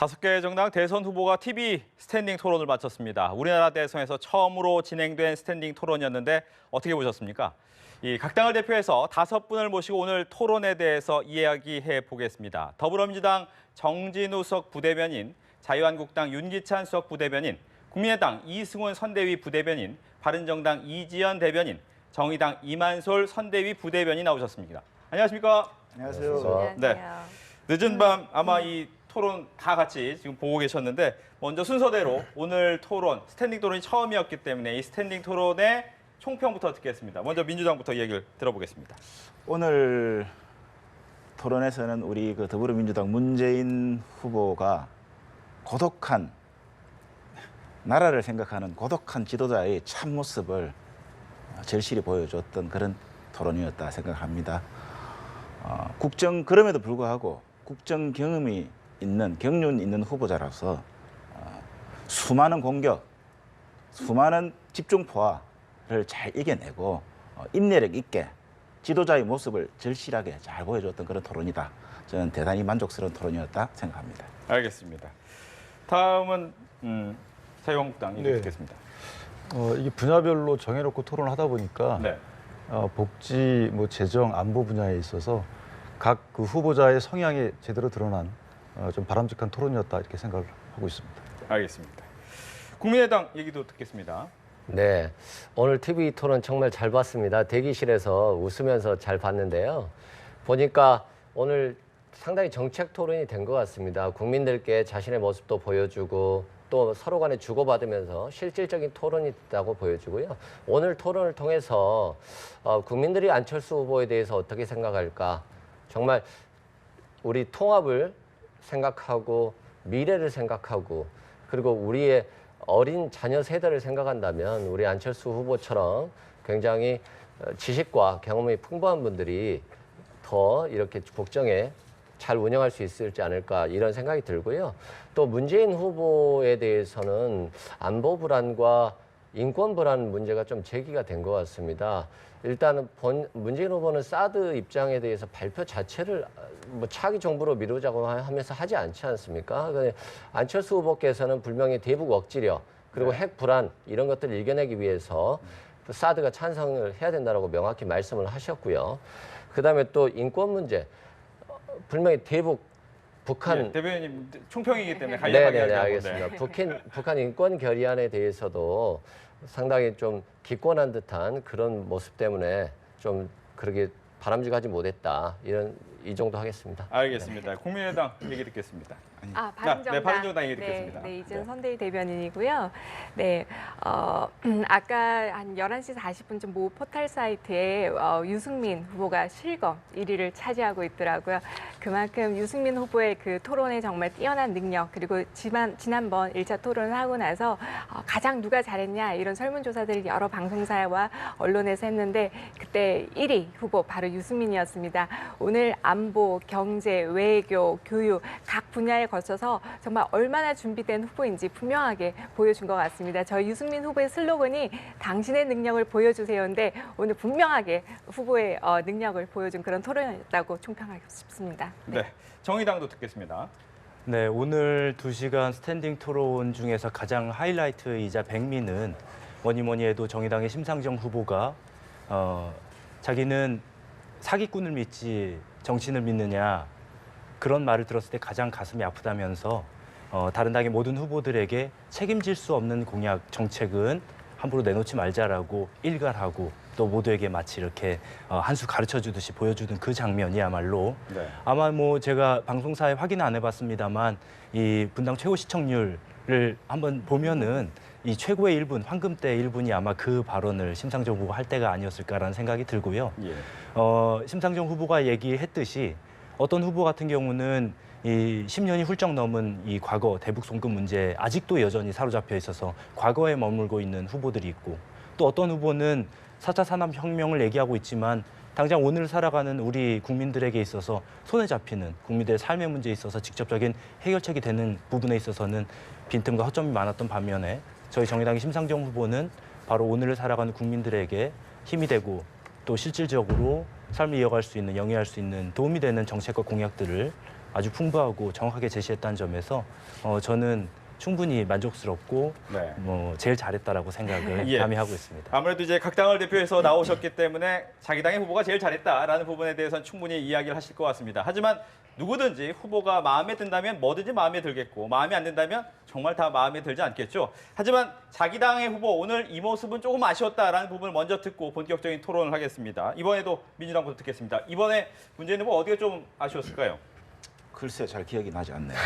5개 정당 대선 후보가 TV 스탠딩 토론을 마쳤습니다. 우리나라 대선에서 처음으로 진행된 스탠딩 토론이었는데 어떻게 보셨습니까? 각 당을 대표해서 5분을 모시고 오늘 토론에 대해서 이야기해 보겠습니다. 더불어민주당 정진우석 부대변인, 자유한국당 윤기찬 수석 부대변인, 국민의당 이승훈 선대위 부대변인, 바른정당 이지연 대변인, 정의당 이만솔 선대위 부대변인이 나오셨습니다. 안녕하십니까? 안녕하세요. 네. 늦은 밤 아마 이 토론 다 같이 지금 보고 계셨는데 먼저 순서대로 오늘 토론, 스탠딩 토론이 처음이었기 때문에 이 스탠딩 토론의 총평부터 듣겠습니다. 먼저 민주당부터 이야기를 들어보겠습니다. 오늘 토론에서는 우리 더불어민주당 문재인 후보가 고독한 나라를 생각하는 고독한 지도자의 참모습을 절실히 보여줬던 그런 토론이었다 생각합니다. 그럼에도 불구하고 국정 경험이 있는 경륜 있는 후보자로서 수많은 공격, 수많은 집중포화를 잘 이겨내고 인내력 있게 지도자의 모습을 절실하게 잘 보여줬던 그런 토론이다. 저는 대단히 만족스러운 토론이었다 생각합니다. 알겠습니다. 다음은 자유한국당 얘기 듣겠습니다. 이게 분야별로 정해놓고 토론하다 보니까 네. 복지, 재정, 안보 분야에 있어서 각 그 후보자의 성향이 제대로 드러난 좀 바람직한 토론이었다 이렇게 생각을 하고 있습니다. 알겠습니다. 국민의당 얘기도 듣겠습니다. 네, 오늘 TV 토론 정말 잘 봤습니다. 대기실에서 웃으면서 잘 봤는데요. 보니까 오늘 상당히 정책 토론이 된 것 같습니다. 국민들께 자신의 모습도 보여주고 또 서로 간에 주고받으면서 실질적인 토론이 있다고 보여주고요. 오늘 토론을 통해서 국민들이 안철수 후보에 대해서 어떻게 생각할까? 정말 우리 통합을 생각하고 미래를 생각하고 그리고 우리의 어린 자녀 세대를 생각한다면 우리 안철수 후보처럼 굉장히 지식과 경험이 풍부한 분들이 더 이렇게 국정에 잘 운영할 수 있을지 않을까 이런 생각이 들고요. 또 문재인 후보에 대해서는 안보 불안과 인권 불안 문제가 좀 제기가 된 것 같습니다. 일단은 문재인 후보는 사드 입장에 대해서 발표 자체를 차기 정부로 미루자고 하면서 하지 않지 않습니까? 안철수 후보께서는 분명히 대북 억지력 그리고 핵 불안 이런 것들을 이겨내기 위해서 사드가 찬성을 해야 된다고 명확히 말씀을 하셨고요. 그다음에 또 인권 문제 분명히 북한 대변인님 총평이기 때문에 간략하게 네네 이야기하고, 알겠습니다. 북한 인권 결의안에 대해서도 상당히 좀 기권한 듯한 그런 모습 때문에 좀 그렇게 바람직하지 못했다 이 정도 하겠습니다. 알겠습니다. 국민의당 얘기 듣겠습니다. 바른정당. 네, 바른정당 얘기 듣겠습니다. 네, 이지연 선대위 대변인이고요. 네, 아까 한 11시 40분쯤 모 포털 사이트에 유승민 후보가 실검 1위를 차지하고 있더라고요. 그만큼 유승민 후보의 그 토론에 정말 뛰어난 능력 그리고 지난번 1차 토론을 하고 나서 가장 누가 잘했냐 이런 설문조사들을 여러 방송사와 언론에서 했는데 그때 1위 후보 바로 유승민이었습니다. 오늘 안보, 경제, 외교, 교육 각 분야에 거쳐서 정말 얼마나 준비된 후보인지 분명하게 보여준 것 같습니다. 저희 유승민 후보의 슬로건이 당신의 능력을 보여주세요인데 오늘 분명하게 후보의 능력을 보여준 그런 토론이었다고 총평하고 싶습니다. 네, 정의당도 듣겠습니다. 네, 오늘 2시간 스탠딩 토론 중에서 가장 하이라이트이자 백미는 뭐니 해도 정의당의 심상정 후보가 자기는 사기꾼을 믿지 정치인을 믿느냐 그런 말을 들었을 때 가장 가슴이 아프다면서 다른 당의 모든 후보들에게 책임질 수 없는 공약 정책은 함부로 내놓지 말자라고 일갈하고 또 모두에게 마치 이렇게 한 수 가르쳐 주듯이 보여주는 그 장면이야말로 네. 아마 제가 방송사에 확인 안 해봤습니다만 이 분당 최고 시청률을 한번 보면은 이 최고의 1분, 황금때 1분이 아마 그 발언을 심상정 후보가 할 때가 아니었을까라는 생각이 들고요. 예. 심상정 후보가 얘기했듯이 어떤 후보 같은 경우는 이 10년이 훌쩍 넘은 이 과거 대북 송금 문제 아직도 여전히 사로잡혀 있어서 과거에 머물고 있는 후보들이 있고 또 어떤 후보는 4차 산업혁명을 얘기하고 있지만 당장 오늘 살아가는 우리 국민들에게 있어서 손에 잡히는 국민들의 삶의 문제에 있어서 직접적인 해결책이 되는 부분에 있어서는 빈틈과 허점이 많았던 반면에 저희 정의당의 심상정 후보는 바로 오늘을 살아가는 국민들에게 힘이 되고 또 실질적으로 삶을 이어갈 수 있는, 영위할 수 있는 도움이 되는 정책과 공약들을 아주 풍부하고 정확하게 제시했다는 점에서 저는 충분히 만족스럽고 네. 제일 잘했다라고 생각을 예. 감히 하고 있습니다. 아무래도 이제 각 당을 대표해서 나오셨기 때문에 자기 당의 후보가 제일 잘했다라는 부분에 대해서는 충분히 이야기를 하실 것 같습니다. 하지만 누구든지 후보가 마음에 든다면 뭐든지 마음에 들겠고 마음에 안 든다면 정말 다 마음에 들지 않겠죠. 하지만 자기 당의 후보 오늘 이 모습은 조금 아쉬웠다라는 부분을 먼저 듣고 본격적인 토론을 하겠습니다. 이번에도 민주당부터 듣겠습니다. 이번에 문재인 후보 어디가 좀 아쉬웠을까요? 글쎄 잘 기억이 나지 않네요.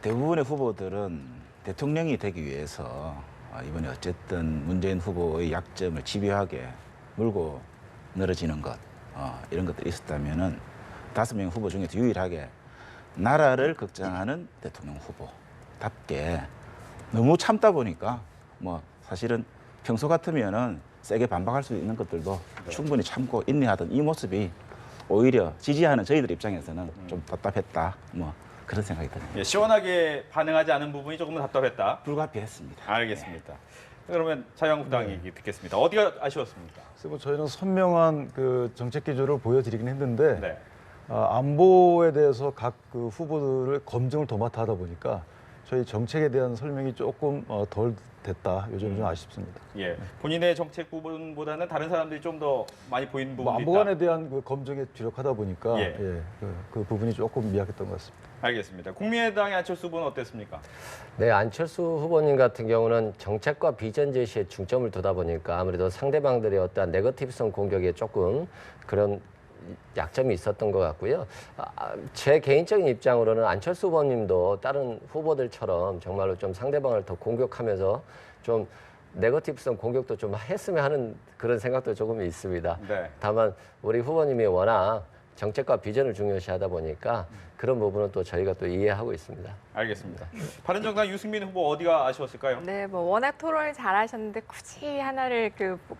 대부분의 후보들은 대통령이 되기 위해서 이번에 어쨌든 문재인 후보의 약점을 집요하게 물고 늘어지는 것 이런 것들이 있었다면은 5명 후보 중에서 유일하게 나라를 걱정하는 대통령 후보답게 너무 참다 보니까 뭐 사실은 평소 같으면은 세게 반박할 수 있는 것들도 충분히 참고 인내하던 이 모습이 오히려 지지하는 저희들 입장에서는 좀 답답했다. 뭐 그런 생각이 드네요. 예, 시원하게 반응하지 않은 부분이 조금은 답답했다. 불가피했습니다. 알겠습니다. 그러면 자유한국당 얘기 듣겠습니다. 어디가 아쉬웠습니까? 그래서 뭐 저희는 선명한 그 정책 기조를 보여드리긴 했는데 네. 안보에 대해서 각 그 후보들을 검증을 도맡아 하다 보니까 저희 정책에 대한 설명이 조금 덜 됐다. 요즘 좀 아쉽습니다. 예, 본인의 정책 부분보다는 다른 사람들이 좀 더 많이 보이는 뭐 부분이 있다. 안보관에 대한 그 검증에 주력하다 보니까 예. 그 부분이 조금 미약했던 것 같습니다. 알겠습니다. 국민의당의 안철수 후보는 어땠습니까? 네, 안철수 후보님 같은 경우는 정책과 비전 제시에 중점을 두다 보니까 아무래도 상대방들의 어떠한 네거티브성 공격에 조금 그런 약점이 있었던 것 같고요. 제 개인적인 입장으로는 안철수 후보님도 다른 후보들처럼 정말로 좀 상대방을 더 공격하면서 좀 네거티브성 공격도 좀 했으면 하는 그런 생각도 조금 있습니다. 네. 다만 우리 후보님이 워낙 정책과 비전을 중요시하다 보니까 그런 부분은 또 저희가 또 이해하고 있습니다. 알겠습니다. 바른정당 유승민 후보 어디가 아쉬웠을까요? 네, 뭐 워낙 토론을 잘하셨는데 굳이 하나를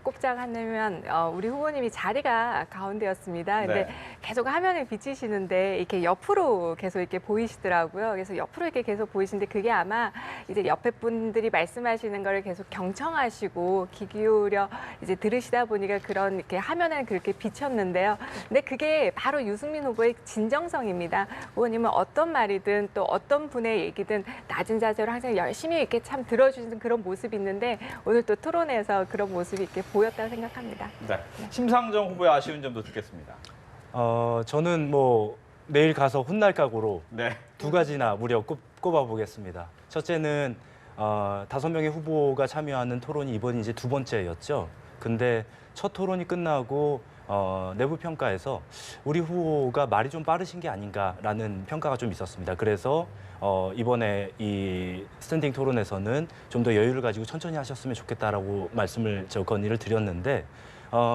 꼽자고 하면 우리 후보님이 자리가 가운데였습니다. 근데 네. 계속 화면을 비치시는데 이렇게 옆으로 계속 이렇게 보이시더라고요. 그래서 옆으로 이렇게 계속 보이시는데 그게 아마 이제 옆에 분들이 말씀하시는 거를 계속 경청하시고 귀 기울여 이제 들으시다 보니까 그런 이렇게 화면에 그렇게 비쳤는데요. 근데 그게 바로 유승민 후보의 진정성입니다. 후보님은 어떤 말이든 또 어떤 분의 얘기든 낮은 자세로 항상 열심히 이렇게 참 들어주시는 그런 모습이 있는데 오늘 또 토론에서 그런 모습이 이렇게 보였다고 생각합니다. 네. 심상정 후보의 아쉬운 점도 듣겠습니다. 저는 뭐 내일 가서 혼날 각오로 네. 두 가지나 무려 꼽아보겠습니다. 첫째는 5명의 후보가 참여하는 토론이 이번이 이제 두 번째였죠. 근데 첫 토론이 끝나고 내부 평가에서 우리 후보가 말이 좀 빠르신 게 아닌가라는 평가가 좀 있었습니다. 그래서 이번에 이 스탠딩 토론에서는 좀 더 여유를 가지고 천천히 하셨으면 좋겠다라고 건의를 드렸는데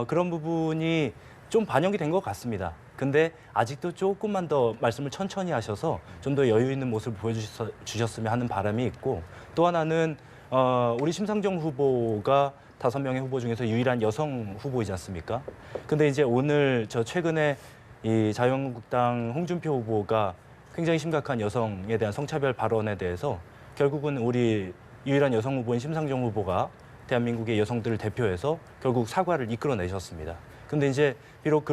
그런 부분이 좀 반영이 된 것 같습니다. 근데 아직도 조금만 더 말씀을 천천히 하셔서 좀 더 여유 있는 모습을 보여주셨으면 하는 바람이 있고 또 하나는 우리 심상정 후보가 5명의 후보 중에서 유일한 여성 후보이지 않습니까? 근데 이제 오늘 최근에 이 자유한국당 홍준표 후보가 굉장히 심각한 여성에 대한 성차별 발언에 대해서 결국은 우리 유일한 여성 후보인 심상정 후보가 대한민국의 여성들을 대표해서 결국 사과를 이끌어내셨습니다. 근데 이제 비록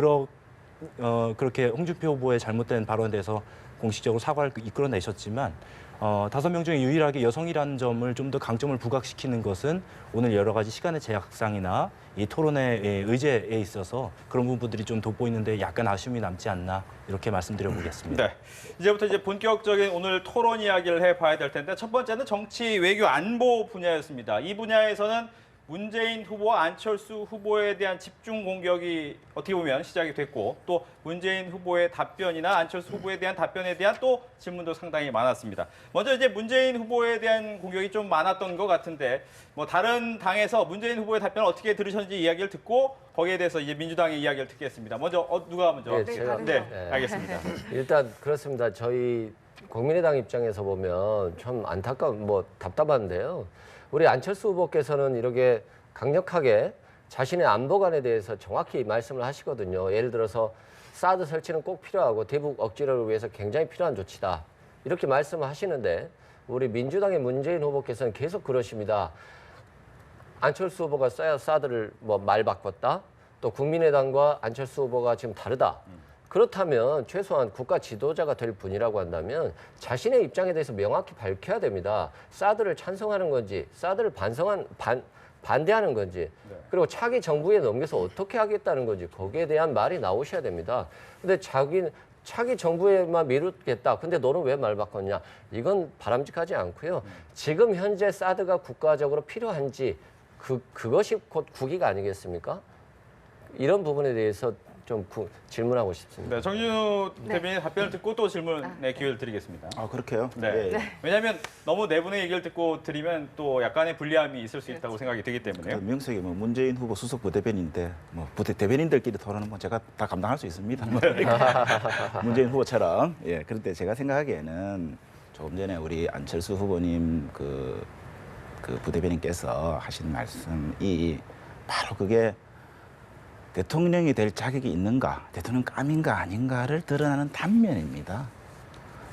그렇게 홍준표 후보의 잘못된 발언에 대해서 공식적으로 사과를 이끌어내셨지만 5명 중에 유일하게 여성이라는 점을 좀 더 강점을 부각시키는 것은 오늘 여러 가지 시간의 제약상이나 이 토론의 의제에 있어서 그런 부분들이 좀 돋보이는데 약간 아쉬움이 남지 않나 이렇게 말씀드려보겠습니다. 네. 이제부터 이제 본격적인 오늘 토론 이야기를 해봐야 될 텐데 첫 번째는 정치, 외교, 안보 분야였습니다. 이 분야에서는 문재인 후보와 안철수 후보에 대한 집중 공격이 어떻게 보면 시작이 됐고 또 문재인 후보의 답변이나 안철수 후보에 대한 답변에 대한 또 질문도 상당히 많았습니다. 먼저 이제 문재인 후보에 대한 공격이 좀 많았던 것 같은데 뭐 다른 당에서 문재인 후보의 답변을 어떻게 들으셨는지 이야기를 듣고 거기에 대해서 이제 민주당의 이야기를 듣겠습니다. 먼저 누가 먼저? 네, 제가- 네, 네. 알겠습니다. 일단 그렇습니다. 저희 국민의당 입장에서 보면 좀 답답한데요. 우리 안철수 후보께서는 이렇게 강력하게 자신의 안보관에 대해서 정확히 말씀을 하시거든요. 예를 들어서 사드 설치는 꼭 필요하고 대북 억지를 위해서 굉장히 필요한 조치다. 이렇게 말씀을 하시는데 우리 민주당의 문재인 후보께서는 계속 그러십니다. 안철수 후보가 사드를 뭐 말 바꿨다. 또 국민의당과 안철수 후보가 지금 다르다. 그렇다면 최소한 국가 지도자가 될 분이라고 한다면 자신의 입장에 대해서 명확히 밝혀야 됩니다. 사드를 찬성하는 건지, 사드를 반대하는 건지, 그리고 차기 정부에 넘겨서 어떻게 하겠다는 건지 거기에 대한 말이 나오셔야 됩니다. 근데 차기 정부에만 미루겠다. 근데 너는 왜 말 바꿨냐? 이건 바람직하지 않고요. 지금 현재 사드가 국가적으로 필요한지 그것이 곧 국위가 아니겠습니까? 이런 부분에 대해서 좀 질문하고 싶습니다. 네, 정진우 네. 대변인 답변을 듣고 또 질문의 기회를 드리겠습니다. 아 그렇게요? 네. 예. 왜냐하면 너무 네 분의 얘기를 듣고 드리면 또 약간의 불리함이 있을 수 있다고 생각이 되기 때문에요. 명색이 뭐 문재인 후보 수석 부대변인인데 뭐 대변인들끼리 토론은 뭐 제가 다 감당할 수 있습니다. 뭐 문재인 후보처럼. 예. 그런데 제가 생각하기에는 조금 전에 우리 안철수 후보님 그 부대변인께서 하신 말씀이 바로 그게 대통령이 될 자격이 있는가, 대통령감인가 아닌가를 드러나는 단면입니다.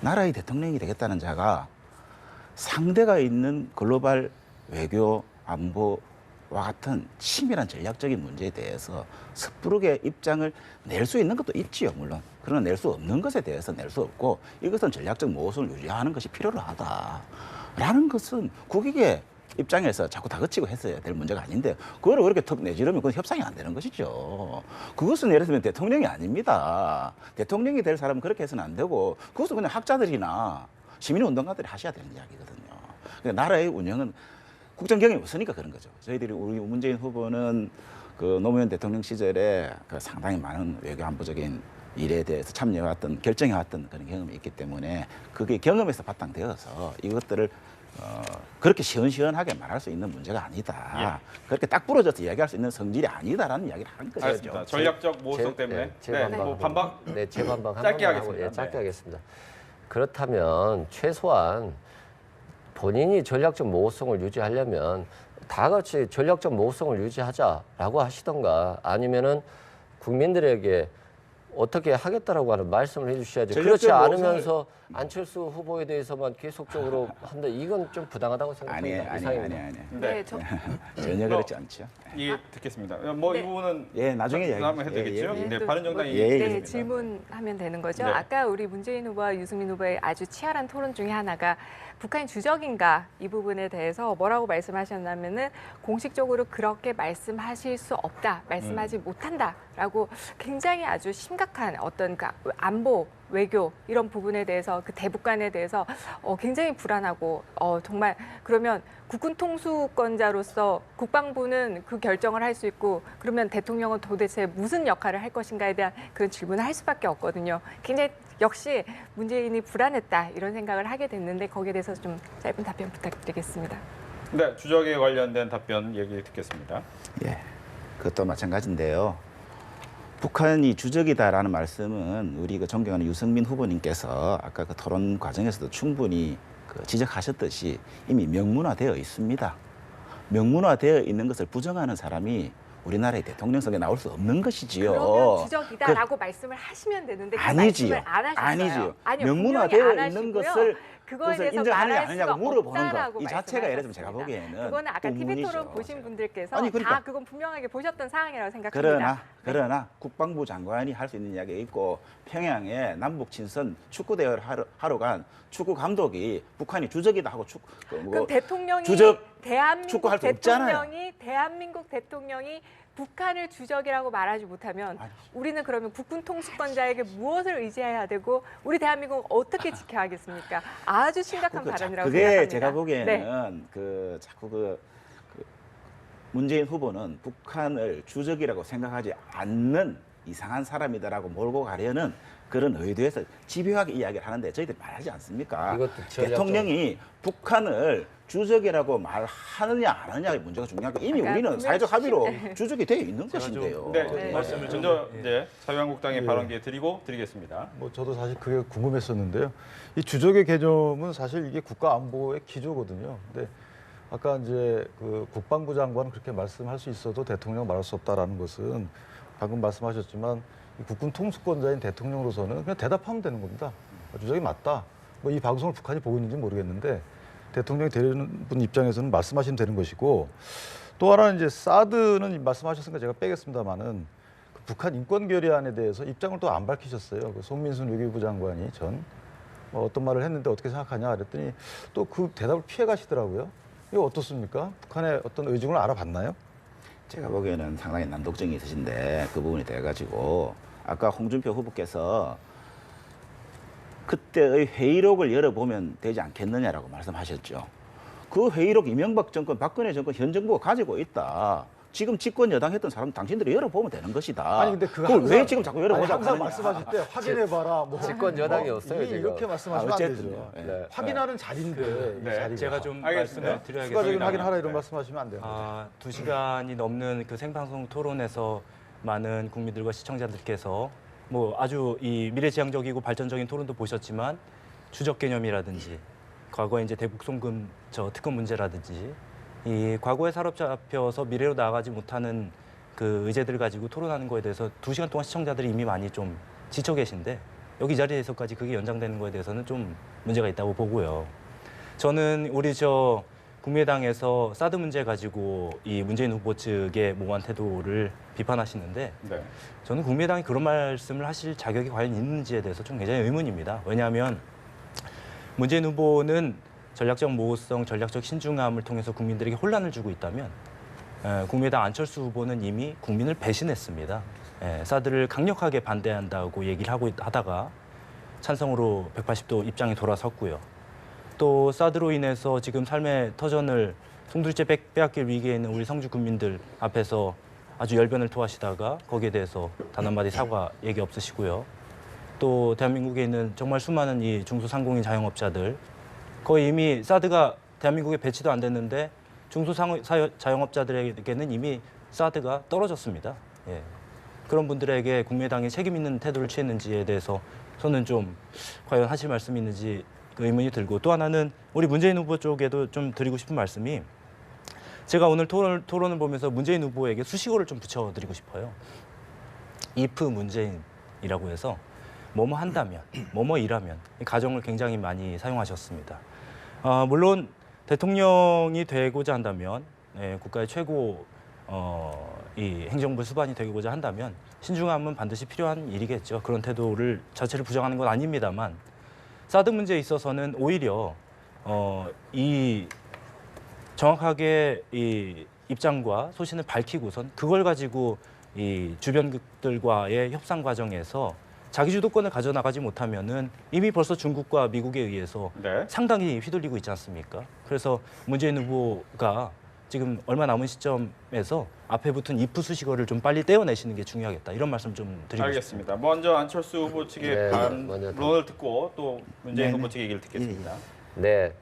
나라의 대통령이 되겠다는 자가 상대가 있는 글로벌 외교, 안보와 같은 치밀한 전략적인 문제에 대해서 섣부르게 입장을 낼 수 있는 것도 있지요, 물론. 그러나 낼 수 없는 것에 대해서 낼 수 없고 이것은 전략적 모호성을 유지하는 것이 필요로 하다라는 것은 국익의 입장에서 자꾸 다그치고 했어야 될 문제가 아닌데 그걸 그렇게 턱 내지르면 그건 협상이 안 되는 것이죠. 그것은 예를 들면 대통령이 아닙니다. 대통령이 될 사람은 그렇게 해서는 안 되고 그것은 그냥 학자들이나 시민운동가들이 하셔야 되는 이야기거든요. 그러니까 나라의 운영은 국정 경험이 없으니까 그런 거죠. 저희들이 우리 문재인 후보는 그 노무현 대통령 시절에 그 상당히 많은 외교 안보적인 일에 대해서 참여해왔던 결정해왔던 그런 경험이 있기 때문에 그게 경험에서 바탕되어서 이것들을 그렇게 시원시원하게 말할 수 있는 문제가 아니다. 그렇게 딱 부러져서 이야기할 수 있는 성질이 아니다라는 이야기를 한 것이죠. 알겠습니다. 전략적 모호성 때문에. 뭐 반박. 네, 재반박 한 짧게 번만 하겠습니다. 하고, 예, 짧게 네. 하겠습니다. 그렇다면 최소한 본인이 전략적 모호성을 유지하려면 다 같이 전략적 모호성을 유지하자라고 하시던가 아니면은 국민들에게 어떻게 하겠다라고 하는 말씀을 해주셔야죠. 그렇지 않으면서 안철수 후보에 대해서만 계속적으로 한다. 이건 좀 부당하다고 생각합니다. 아니. 네, 저, 전혀 그렇지 않죠. 이 듣겠습니다. 뭐 이 네. 부분은 예, 나중에 이야기. 한번 해드리겠죠. 예, 예. 네, 또 바른정당 뭐, 얘기 예, 듣겠습니다. 질문하면 되는 거죠. 네. 아까 우리 문재인 후보와 유승민 후보의 아주 치열한 토론 중에 하나가 북한이 주적인가 이 부분에 대해서 뭐라고 말씀하셨냐면은 공식적으로 그렇게 말씀하실 수 없다, 말씀하지 못한다라고 굉장히 아주 심각한 어떤 그 안보, 외교 이런 부분에 대해서 그 대북관에 대해서 굉장히 불안하고 정말 그러면 국군 통수권자로서 국방부는 그 결정을 할 수 있고 그러면 대통령은 도대체 무슨 역할을 할 것인가에 대한 그런 질문을 할 수밖에 없거든요. 굉장히 역시 문재인이 불안했다 이런 생각을 하게 됐는데 거기에 대해서 좀 짧은 답변 부탁드리겠습니다. 네, 주적에 관련된 답변 얘기 듣겠습니다. 예, 그것도 마찬가지인데요. 북한이 주적이다라는 말씀은 우리 그 존경하는 유승민 후보님께서 아까 그 토론 과정에서도 충분히 그 지적하셨듯이 이미 명문화되어 있습니다. 명문화되어 있는 것을 부정하는 사람이 우리나라의 대통령 선거에 나올 수 없는 것이지요. 그러면 주적이다라고 말씀을 하시면 되는데 그 아니지요. 말씀을 안 하셨어요. 아니지요. 아니요, 명문화되어 분명히 안 있는 하시고요. 것을 그거에 대해서 인정하느냐 말할 아니냐고 수가 물어보는 없다라고 것. 이 자체가 예를 들면 제가 말씀하셨습니다. 보기에는 그거는 아까 TV 토론 의문이죠. 보신 분들께서 아니, 그러니까. 다 그건 분명하게 보셨던 사항이라고 생각합니다. 그러나 국방부 장관이 할 수 있는 이야기가 있고 평양에 남북 친선 축구 대회를 하러 간 축구 감독이 북한이 주적이다 하고 그럼 대통령이 주적 대한민국 축구할 수 없잖아요. 대한민국 대통령이 북한을 주적이라고 말하지 못하면 우리는 그러면 국군 통수권자에게 무엇을 의지해야 되고 우리 대한민국은 어떻게 지켜야 하겠습니까? 아주 심각한 발언이라고 그게 생각합니다. 제가 보기에는 네. 그 자꾸 그 문재인 후보는 북한을 주적이라고 생각하지 않는 이상한 사람이다라고 몰고 가려는 그런 의도에서 집요하게 이야기를 하는데 저희들이 말하지 않습니까? 이것도 대통령이 북한을 주적이라고 말하느냐 안 하느냐의 문제가 중요하고 이미 그러니까 우리는 사회적 합의로 네. 주적이 되어 있는 것인데요. 네, 네. 말씀을 먼저 자유한국당의 예. 발언 기회 드리고 드리겠습니다. 뭐 저도 사실 그게 궁금했었는데요. 이 주적의 개념은 사실 이게 국가 안보의 기조거든요. 근데 아까 이제 그 국방부 장관은 그렇게 말씀할 수 있어도 대통령 말할 수 없다라는 것은 방금 말씀하셨지만 이 국군 통수권자인 대통령으로서는 그냥 대답하면 되는 겁니다. 주적이 맞다. 뭐 이 방송을 북한이 보고 있는지 모르겠는데 대통령이 되는 분 입장에서는 말씀하시면 되는 것이고 또 하나는 이제 사드는 말씀하셨으니까 제가 빼겠습니다만은 그 북한 인권 결의안에 대해서 입장을 또 안 밝히셨어요. 그 송민순 외교부 장관이 어떤 말을 했는데 어떻게 생각하냐 그랬더니 또 그 대답을 피해 가시더라고요. 이거 어떻습니까? 북한의 어떤 의중을 알아봤나요? 제가 보기에는 상당히 난독증이 있으신데 그 부분이 돼가지고 아까 홍준표 후보께서 그때의 회의록을 열어보면 되지 않겠느냐라고 말씀하셨죠. 그 회의록 이명박 정권, 박근혜 정권, 현 정부가 가지고 있다. 지금 집권 여당 했던 사람 당신들이 열어보면 되는 것이다. 아니 근데 그거 그걸 왜 지금 자꾸 열어보자고 항상 하느냐. 말씀하실 때 확인해봐라. 뭐 집권 여당이 없어요, 지금. 이렇게 말씀하시면 안 어쨌든요. 되죠. 예. 네. 확인하는 자리인데 이 자리가. 제가 좀 알겠습니다. 말씀을 드려야겠습니다. 추가적인 확인하라 이런 말씀하시면 안 돼요. 2시간이 넘는 그 생방송 토론에서 많은 국민들과 시청자들께서 뭐 아주 이 미래지향적이고 발전적인 토론도 보셨지만 주적 개념이라든지 과거에 이제 대북 송금 특검 문제라든지 이 과거에 사로잡혀서 미래로 나아가지 못하는 그 의제들 가지고 토론하는 거에 대해서 2시간 동안 시청자들이 이미 많이 좀 지쳐 계신데 여기 자리에서까지 그게 연장되는 거에 대해서는 좀 문제가 있다고 보고요. 저는 우리 국민의당에서 사드 문제 가지고 이 문재인 후보 측의 모호한 태도를 비판하시는데 네. 저는 국민의당이 그런 말씀을 하실 자격이 과연 있는지에 대해서 좀 굉장히 의문입니다. 왜냐하면 문재인 후보는 전략적 모호성, 전략적 신중함을 통해서 국민들에게 혼란을 주고 있다면 국민의당 안철수 후보는 이미 국민을 배신했습니다. 사드를 강력하게 반대한다고 얘기를 하다가 찬성으로 180도 입장이 돌아섰고요. 또 사드로 인해서 지금 삶의 터전을 송두리째 빼앗길 위기에 있는 우리 성주 국민들 앞에서 아주 열변을 토하시다가 거기에 대해서 단 한마디 사과 얘기 없으시고요. 또 대한민국에 있는 정말 수많은 이 중소상공인 자영업자들 거의 이미 사드가 대한민국에 배치도 안 됐는데 자영업자들에게는 이미 사드가 떨어졌습니다. 예. 그런 분들에게 국민의당이 책임 있는 태도를 취했는지에 대해서 저는 좀 과연 하실 말씀이 있는지 의문이 들고 또 하나는 우리 문재인 후보 쪽에도 좀 드리고 싶은 말씀이 제가 오늘 토론을 보면서 문재인 후보에게 수식어를 좀 붙여드리고 싶어요. if 문재인이라고 해서 뭐뭐 한다면, 뭐뭐 일하면 이 가정을 굉장히 많이 사용하셨습니다. 물론 대통령이 되고자 한다면 국가의 최고 이 행정부 수반이 되고자 한다면 신중함은 반드시 필요한 일이겠죠. 그런 태도를 자체를 부정하는 건 아닙니다만 사드 문제에 있어서는 오히려 이 정확하게 이 입장과 소신을 밝히고선 그걸 가지고 이 주변국들과의 협상 과정에서 자기 주도권을 가져나가지 못하면은 이미 벌써 중국과 미국에 의해서 네. 상당히 휘둘리고 있지 않습니까? 그래서 문재인 후보가 지금 얼마 남은 시점에서 앞에 붙은 if 수식어를 좀 빨리 떼어내시는 게 중요하겠다. 이런 말씀 좀 드리고 싶습니다. 알겠습니다. 먼저 안철수 후보 측의 네, 반론을 듣고 또 문재인 네네. 후보 측의 얘기를 듣겠습니다. 네,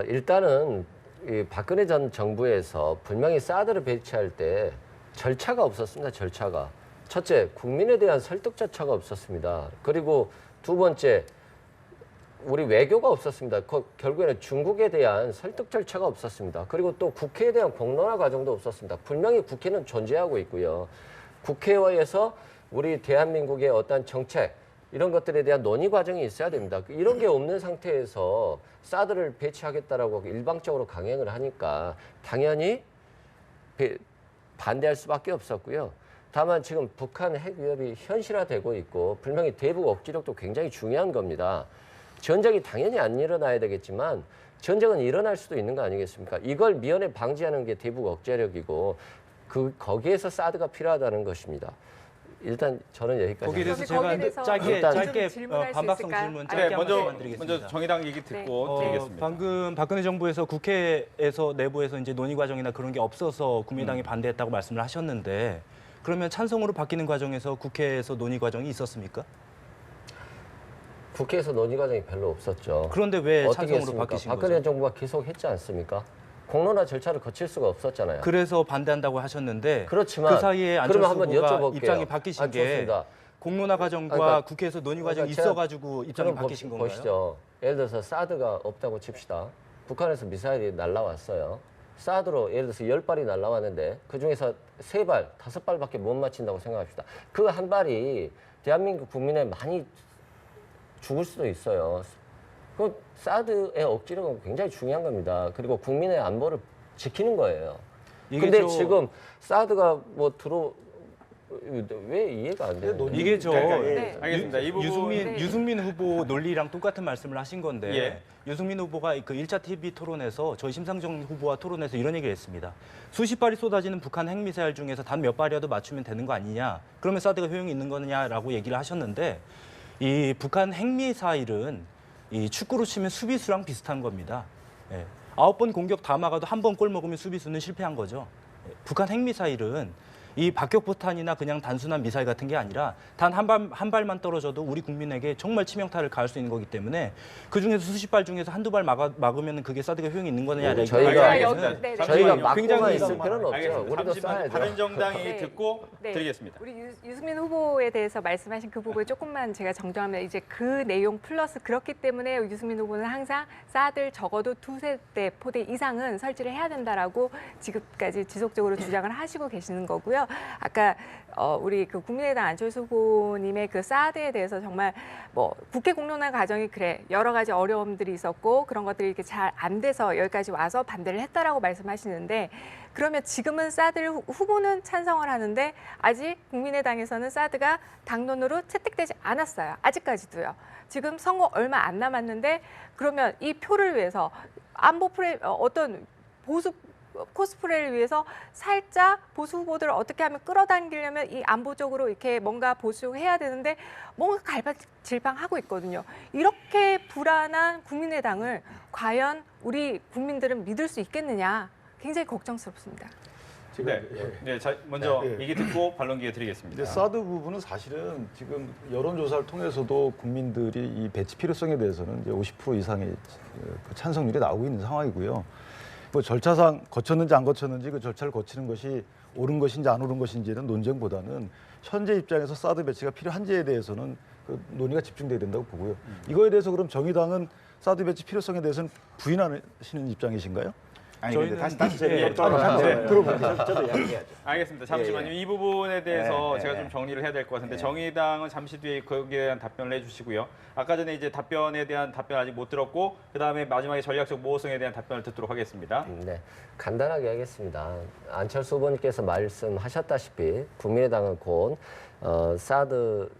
일단은 이 박근혜 전 정부에서 분명히 사드를 배치할 때 절차가 없었습니다. 절차가. 첫째, 국민에 대한 설득 자체가 없었습니다. 그리고 두 번째, 우리 외교가 없었습니다. 결국에는 중국에 대한 설득 절차가 없었습니다. 그리고 또 국회에 대한 공론화 과정도 없었습니다. 분명히 국회는 존재하고 있고요. 국회에서 우리 대한민국의 어떤 정책 이런 것들에 대한 논의 과정이 있어야 됩니다. 이런 게 없는 상태에서 사드를 배치하겠다라고 일방적으로 강행을 하니까 당연히 반대할 수밖에 없었고요. 다만 지금 북한 핵 위협이 현실화되고 있고 분명히 대북 억지력도 굉장히 중요한 겁니다. 전쟁이 당연히 안 일어나야 되겠지만 전쟁은 일어날 수도 있는 거 아니겠습니까? 이걸 미연에 방지하는 게 대북 억제력이고 거기에서 사드가 필요하다는 것입니다. 일단 저는 여기까지. 거기에 대해서 거기에 제가 대해서 짧게 질문할 수 반박성 있을까요? 질문 네, 짧게 먼저 한번 드리겠습니다. 먼저 정의당 얘기 듣고 드리겠습니다. 방금 박근혜 정부에서 국회에서 내부에서 이제 논의 과정이나 그런 게 없어서 국민당이 반대했다고 말씀을 하셨는데 그러면 찬성으로 바뀌는 과정에서 국회에서 논의 과정이 있었습니까? 국회에서 논의 과정이 별로 없었죠. 그런데 왜 어떻게 찬성으로 했습니까? 바뀌신 박근혜 거죠? 정부가 계속 했지 않습니까? 공론화 절차를 거칠 수가 없었잖아요. 그래서 반대한다고 하셨는데 그렇지만 그 사이에 그러면 안철수 한번 후보가 여쭤볼게요. 입장이 바뀌신 게 좋습니다. 공론화 과정과 그러니까 국회에서 논의 과정이 제가 있어가지고 입장이 그럼 바뀌신 건가요? 보시죠. 예를 들어서 사드가 없다고 칩시다. 북한에서 미사일이 날라왔어요. 사드로 예를 들어서 10발이 날라왔는데 그중에서 3발, 5발밖에 못 맞힌다고 생각합시다. 그 한 발이 대한민국 국민에 많이 죽을 수도 있어요. 그 사드의 억지력은 굉장히 중요한 겁니다. 그리고 국민의 안보를 지키는 거예요. 근데 지금 사드가 뭐 왜 이해가 안 돼요? 이게 네. 알겠습니다. 이 부분 네. 유승민 후보 논리랑 똑같은 말씀을 하신 건데 예. 유승민 후보가 그 1차 TV 토론에서 저희 심상정 후보와 토론에서 이런 얘기를 했습니다. 수십 발이 쏟아지는 북한 핵미사일 중에서 단 몇 발이라도 맞추면 되는 거 아니냐. 그러면 사드가 효용이 있는 거냐라고 얘기를 하셨는데 이 북한 핵미사일은 이 축구로 치면 수비수랑 비슷한 겁니다. 예. 9번 공격 다 막아도 한 번 골 먹으면 수비수는 실패한 거죠. 예. 북한 핵미사일은 이 박격포탄이나 그냥 단순한 미사일 같은 게 아니라 단 한 발만 떨어져도 우리 국민에게 정말 치명타를 가할 수 있는 거기 때문에 그 중에서 수십 발 중에서 한두 발 막으면 그게 사드가 효용이 있는 거냐 저희가 네. 저희가 막고만 굉장히 있을 필요는 없죠. 알겠습니다. 우리도 잠시만 쏴야죠. 다른 정당이 네. 듣고 네. 드리겠습니다. 우리 유승민 후보에 대해서 말씀하신 그 부분을 조금만 제가 정정하면 이제 그 내용 플러스 그렇기 때문에 유승민 후보는 항상 사드를 적어도 2세대 포대 이상은 설치를 해야 된다라고 지금까지 지속적으로 주장을 하시고 계시는 거고요. 아까 우리 그 국민의당 안철수 후보님의 그 사드에 대해서 정말 뭐 국회 공론화 과정이 그래 여러 가지 어려움들이 있었고 그런 것들이 이렇게 잘 안 돼서 여기까지 와서 반대를 했다라고 말씀하시는데 그러면 지금은 사드를 후보는 찬성을 하는데 아직 국민의당에서는 사드가 당론으로 채택되지 않았어요. 아직까지도요. 지금 선거 얼마 안 남았는데 그러면 이 표를 위해서 안보 어떤 보수 코스프레를 위해서 살짝 보수 후보들을 어떻게 하면 끌어당기려면 이 안보적으로 이렇게 뭔가 보수해야 되는데 뭔가 갈팡질팡하고 있거든요. 이렇게 불안한 국민의당을 과연 우리 국민들은 믿을 수 있겠느냐 굉장히 걱정스럽습니다. 네, 자, 먼저 네. 얘기 듣고 반론 기회 드리겠습니다. 근데 사드 부분은 사실은 지금 여론조사를 통해서도 국민들이 이 배치 필요성에 대해서는 이제 50% 이상의 그 찬성률이 나오고 있는 상황이고요. 뭐 절차상 거쳤는지 안 거쳤는지 그 절차를 거치는 것이 옳은 것인지 안 옳은 것인지는 논쟁보다는 현재 입장에서 사드 배치가 필요한지에 대해서는 그 논의가 집중돼야 된다고 보고요. 이거에 대해서 그럼 정의당은 사드 배치 필요성에 대해서는 부인하시는 입장이신가요? 아니 근데 저희는- 다시 예. 들어보세요. 저도 이야기해야죠. 알겠습니다. 잠시만요. 이 부분에 대해서 예, 제가 예. 좀 정리를 해야 될 것 같은데 예. 정의당은 잠시 뒤에 거기에 대한 답변을 해주시고요. 아까 전에 이제 답변에 대한 답변 아직 못 들었고 그 다음에 마지막에 전략적 모호성에 대한 답변을 듣도록 하겠습니다. 네, 간단하게 하겠습니다. 안철수 후보님께서 말씀하셨다시피 국민의당은 곧 사드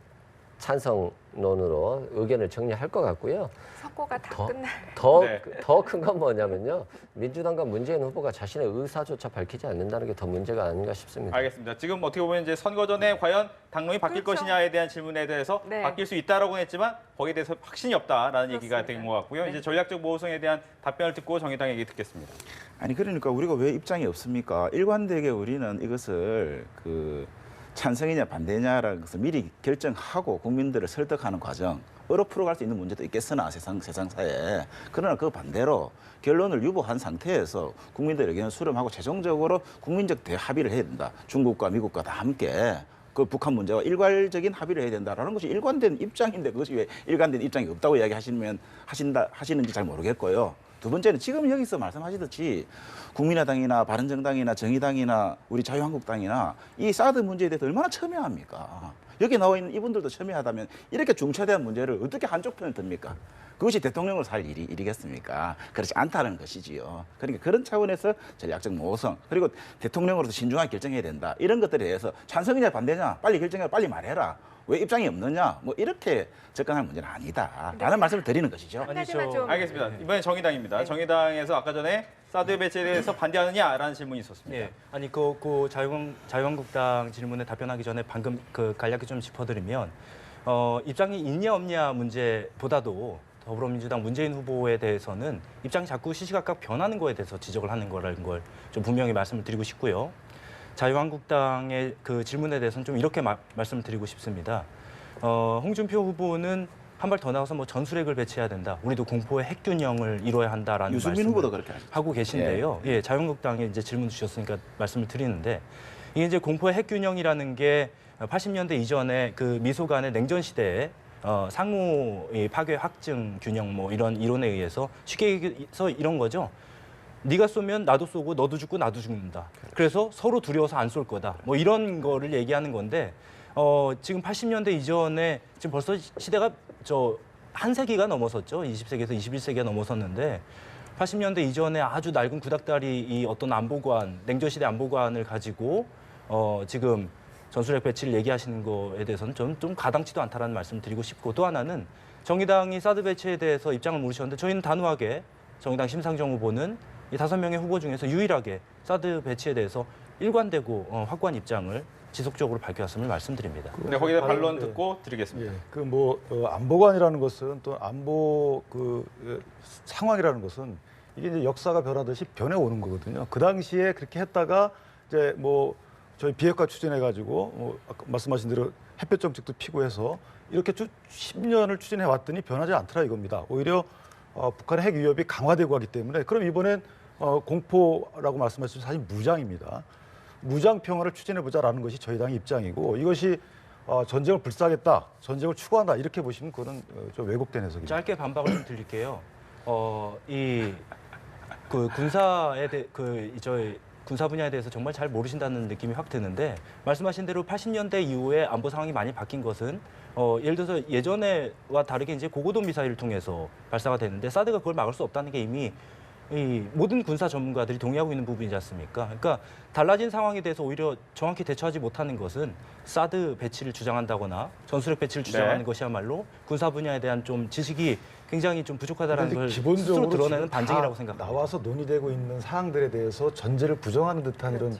찬성론으로 의견을 정리할 것 같고요. 선거가 다 끝날. 네. 더 큰 건 뭐냐면요. 민주당과 문재인 후보가 자신의 의사조차 밝히지 않는다는 게 더 문제가 아닌가 싶습니다. 알겠습니다. 지금 어떻게 보면 이제 선거 전에 과연 당론이 바뀔 그렇죠. 것이냐에 대한 질문에 대해서 네. 바뀔 수 있다라고는 했지만 거기에 대해서 확신이 없다라는 얘기가 그렇습니다. 된 것 같고요. 네. 이제 전략적 모호성에 대한 답변을 듣고 정의당 얘기 듣겠습니다. 아니 그러니까 우리가 왜 입장이 없습니까? 일관되게 우리는 이것을 그 찬성이냐 반대냐라는 것을 미리 결정하고 국민들을 설득하는 과정, 풀어갈 수 있는 문제도 있겠으나 세상사에 그러나 그 반대로 결론을 유보한 상태에서 국민들의 의견을 수렴하고 최종적으로 국민적 대합의를 해야 된다. 중국과 미국과 다 함께 그 북한 문제와 일괄적인 합의를 해야 된다라는 것이 일관된 입장인데 그것이 왜 일관된 입장이 없다고 하시는지 잘 모르겠고요. 두 번째는 지금 여기서 말씀하시듯이 국민의당이나 바른정당이나 정의당이나 우리 자유한국당이나 이 사드 문제에 대해서 얼마나 첨예합니까? 여기 나와 있는 이분들도 첨예하다면 이렇게 중차대한 문제를 어떻게 한쪽 편을 듭니까? 그것이 대통령으로 살 일이겠습니까? 그렇지 않다는 것이지요. 그러니까 그런 차원에서 전략적 모호성 그리고 대통령으로서 신중하게 결정해야 된다. 이런 것들에 대해서 찬성이냐 반대냐 빨리 결정해 빨리 말해라. 왜 입장이 없느냐? 뭐 이렇게 접근할 문제는 아니다라는 말씀을 드리는 것이죠. 한 가지만 좀 알겠습니다. 이번엔 정의당입니다. 정의당에서 아까 전에 사드 배치에 대해서 반대하느냐라는 질문이 있었습니다. 예, 아니 그 자유한국당 질문에 답변하기 전에 방금 그 간략히 좀 짚어드리면 입장이 있냐 없냐 문제보다도 더불어민주당 문재인 후보에 대해서는 입장이 자꾸 시시각각 변하는 거에 대해서 지적을 하는 거라는 걸 좀 분명히 말씀을 드리고 싶고요. 자유한국당의 그 질문에 대해서는 좀 이렇게 말씀을 드리고 싶습니다. 홍준표 후보는 한 발 더 나가서 뭐 전술핵을 배치해야 된다. 우리도 공포의 핵균형을 이뤄야 한다라는 유승민 말씀을 후보도 그렇게 하죠. 하고 계신데요. 예, 자유한국당에 이제 질문 주셨으니까 말씀을 드리는데 이게 이제 공포의 핵균형이라는 게 80년대 이전에 그 미소 간의 냉전 시대에 상호 파괴 확증 균형 뭐 이런 이론에 의해서 쉽게 얘기해서 이런 거죠. 네가 쏘면 나도 쏘고 너도 죽고 나도 죽는다. 그래서 서로 두려워서 안 쏠 거다. 뭐 이런 거를 얘기하는 건데 지금 80년대 이전에 지금 벌써 시대가 한 세기가 넘어섰죠. 20세기에서 21세기가 넘어섰는데 80년대 이전에 아주 낡은 구닥다리 이 어떤 안보관, 냉전시대 안보관을 가지고 지금 전술핵 배치를 얘기하시는 거에 대해서는 좀 가당치도 않다라는 말씀을 드리고 싶고, 또 하나는 정의당이 사드 배치에 대해서 입장을 모르셨는데 저희는 단호하게 정의당 심상정 후보는 이 5명의 후보 중에서 유일하게 사드 배치에 대해서 일관되고 확고한 입장을 지속적으로 밝혀왔음을 말씀드립니다. 네, 거기에 대한 반론 예. 듣고 드리겠습니다. 예, 안보관이라는 것은 또 안보 상황이라는 것은 이게 이제 역사가 변하듯이 변해오는 거거든요. 그 당시에 그렇게 했다가 이제 저희 비핵화 추진해가지고 아까 말씀하신 대로 햇볕 정책도 피고 해서 이렇게 10년을 추진해 왔더니 변하지 않더라 이겁니다. 오히려 북한의 핵 위협이 강화되고 하기 때문에 그럼 이번엔 공포라고 말씀하신 사실 무장입니다. 무장 평화를 추진해보자라는 것이 저희 당의 입장이고, 이것이 전쟁을 불사하겠다, 전쟁을 추구한다 이렇게 보시면 그거는 좀 왜곡된 해석입니다. 짧게 반박을 좀 드릴게요. 군사에 저희 군사 분야에 대해서 정말 잘 모르신다는 느낌이 확 드는데, 말씀하신 대로 80년대 이후에 안보 상황이 많이 바뀐 것은 예를 들어서 예전에와 다르게 이제 고고도 미사일을 통해서 발사가 되는데, 사드가 그걸 막을 수 없다는 게 이미 이 모든 군사 전문가들이 동의하고 있는 부분이지 않습니까? 그러니까 달라진 상황에 대해서 오히려 정확히 대처하지 못하는 것은 사드 배치를 주장한다거나 전술핵 배치를 주장하는 것이야말로 군사 분야에 대한 좀 지식이 굉장히 좀 부족하다는 걸 스스로 드러내는 반증이라고 생각합니다. 나와서 논의되고 있는 사항들에 대해서 전제를 부정하는 듯한 이런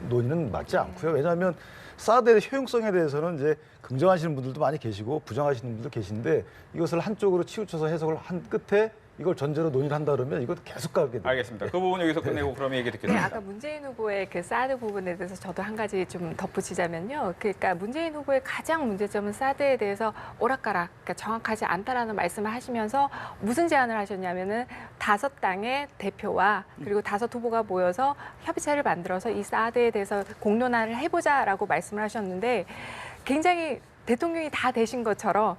논의는 맞지 않고요. 왜냐하면 사드의 효용성에 대해서는 이제 긍정하시는 분들도 많이 계시고 부정하시는 분들도 계신데, 이것을 한쪽으로 치우쳐서 해석을 한 끝에 이걸 전제로 논의를 한다 그러면 이건 계속 가게 됩니다. 알겠습니다. 그 부분 여기서 끝내고 그러면 얘기 네, 듣겠습니다. 아까 문재인 후보의 그 사드 부분에 대해서 저도 한 가지 좀 덧붙이자면요. 그러니까 문재인 후보의 가장 문제점은 사드에 대해서 오락가락, 그러니까 정확하지 않다라는 말씀을 하시면서 무슨 제안을 하셨냐면은 5당의 대표와 그리고 5 후보가 모여서 협의체를 만들어서 이 사드에 대해서 공론화를 해보자라고 말씀을 하셨는데, 굉장히 대통령이 다 되신 것처럼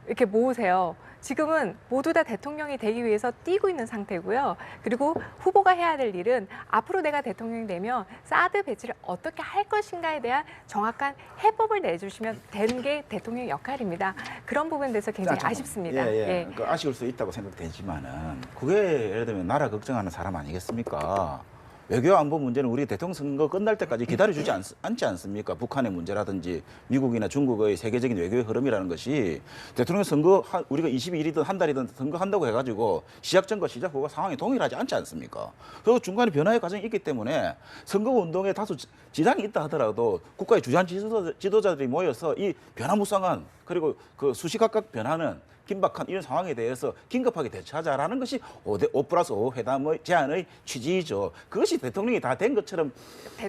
이렇게 모으세요. 지금은 모두 다 대통령이 되기 위해서 뛰고 있는 상태고요. 그리고 후보가 해야 될 일은 앞으로 내가 대통령이 되면 사드 배치를 어떻게 할 것인가에 대한 정확한 해법을 내주시면 되는 게 대통령의 역할입니다. 그런 부분에 대해서 굉장히 아쉽습니다. 예. 그러니까 아쉬울 수 있다고 생각되지만은 그게 예를 들면 나라 걱정하는 사람 아니겠습니까? 외교 안보 문제는 우리 대통령 선거 끝날 때까지 기다려주지 않지 않습니까? 북한의 문제라든지 미국이나 중국의 세계적인 외교의 흐름이라는 것이 대통령 선거 우리가 22일이든 한 달이든 선거한다고 해가지고 시작 전과 시작 후가 상황이 동일하지 않지 않습니까? 그리고 중간에 변화의 과정이 있기 때문에 선거 운동에 다소 지장이 있다 하더라도 국가의 주요한 지도자들이 모여서 이 변화무쌍한 그리고 그 수시각각 변하는 긴박한 이런 상황에 대해서 긴급하게 대처하자라는 것이 5+5 회담의 제안의 취지이죠. 그것이 대통령이 다 된 것처럼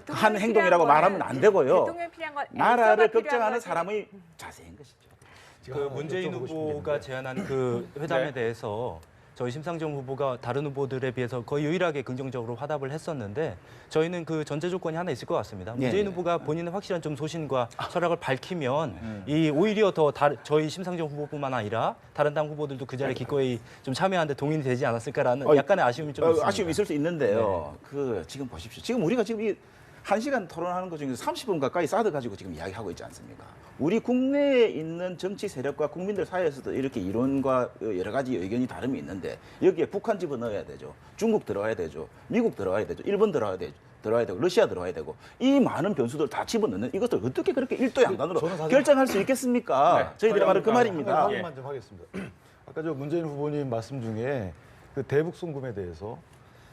한 행동이라고 말하면 안 되고요. 대통령이 필요한 건 나라를 걱정하는 사람의 자세인 것이죠. 그 문재인 후보가 제안한 그 회담에 네. 대해서 저희 심상정 후보가 다른 후보들에 비해서 거의 유일하게 긍정적으로 화답을 했었는데, 저희는 그 전제 조건이 하나 있을 것 같습니다. 문재인 후보가 본인의 확실한 좀 소신과 철학을 밝히면 이 오히려 더 저희 심상정 후보뿐만 아니라 다른 당 후보들도 그 자리에 기꺼이 좀 참여하는데 동의이 되지 않았을까라는 약간의 아쉬움이 좀 있습니다. 아쉬움이 있을 수 있는데요. 지금 보십시오. 지금 우리가 지금 이 1시간 토론하는 것 중에서 30분 가까이 사드 가지고 지금 이야기하고 있지 않습니까? 우리 국내에 있는 정치 세력과 국민들 사이에서도 이렇게 이론과 여러 가지 의견이 다름이 있는데, 여기에 북한 집어넣어야 되죠. 중국 들어가야 되죠. 미국 들어가야 되죠. 일본 들어가야 되고 러시아 들어가야 되고, 이 많은 변수들 다 집어넣는 이것들 어떻게 그렇게 일도 양단으로 결정할 수 있겠습니까? 네. 저희들의 말은 그 말입니다. 확인만 좀 하겠습니다. 아까 저 문재인 후보님 말씀 중에 그 대북 송금에 대해서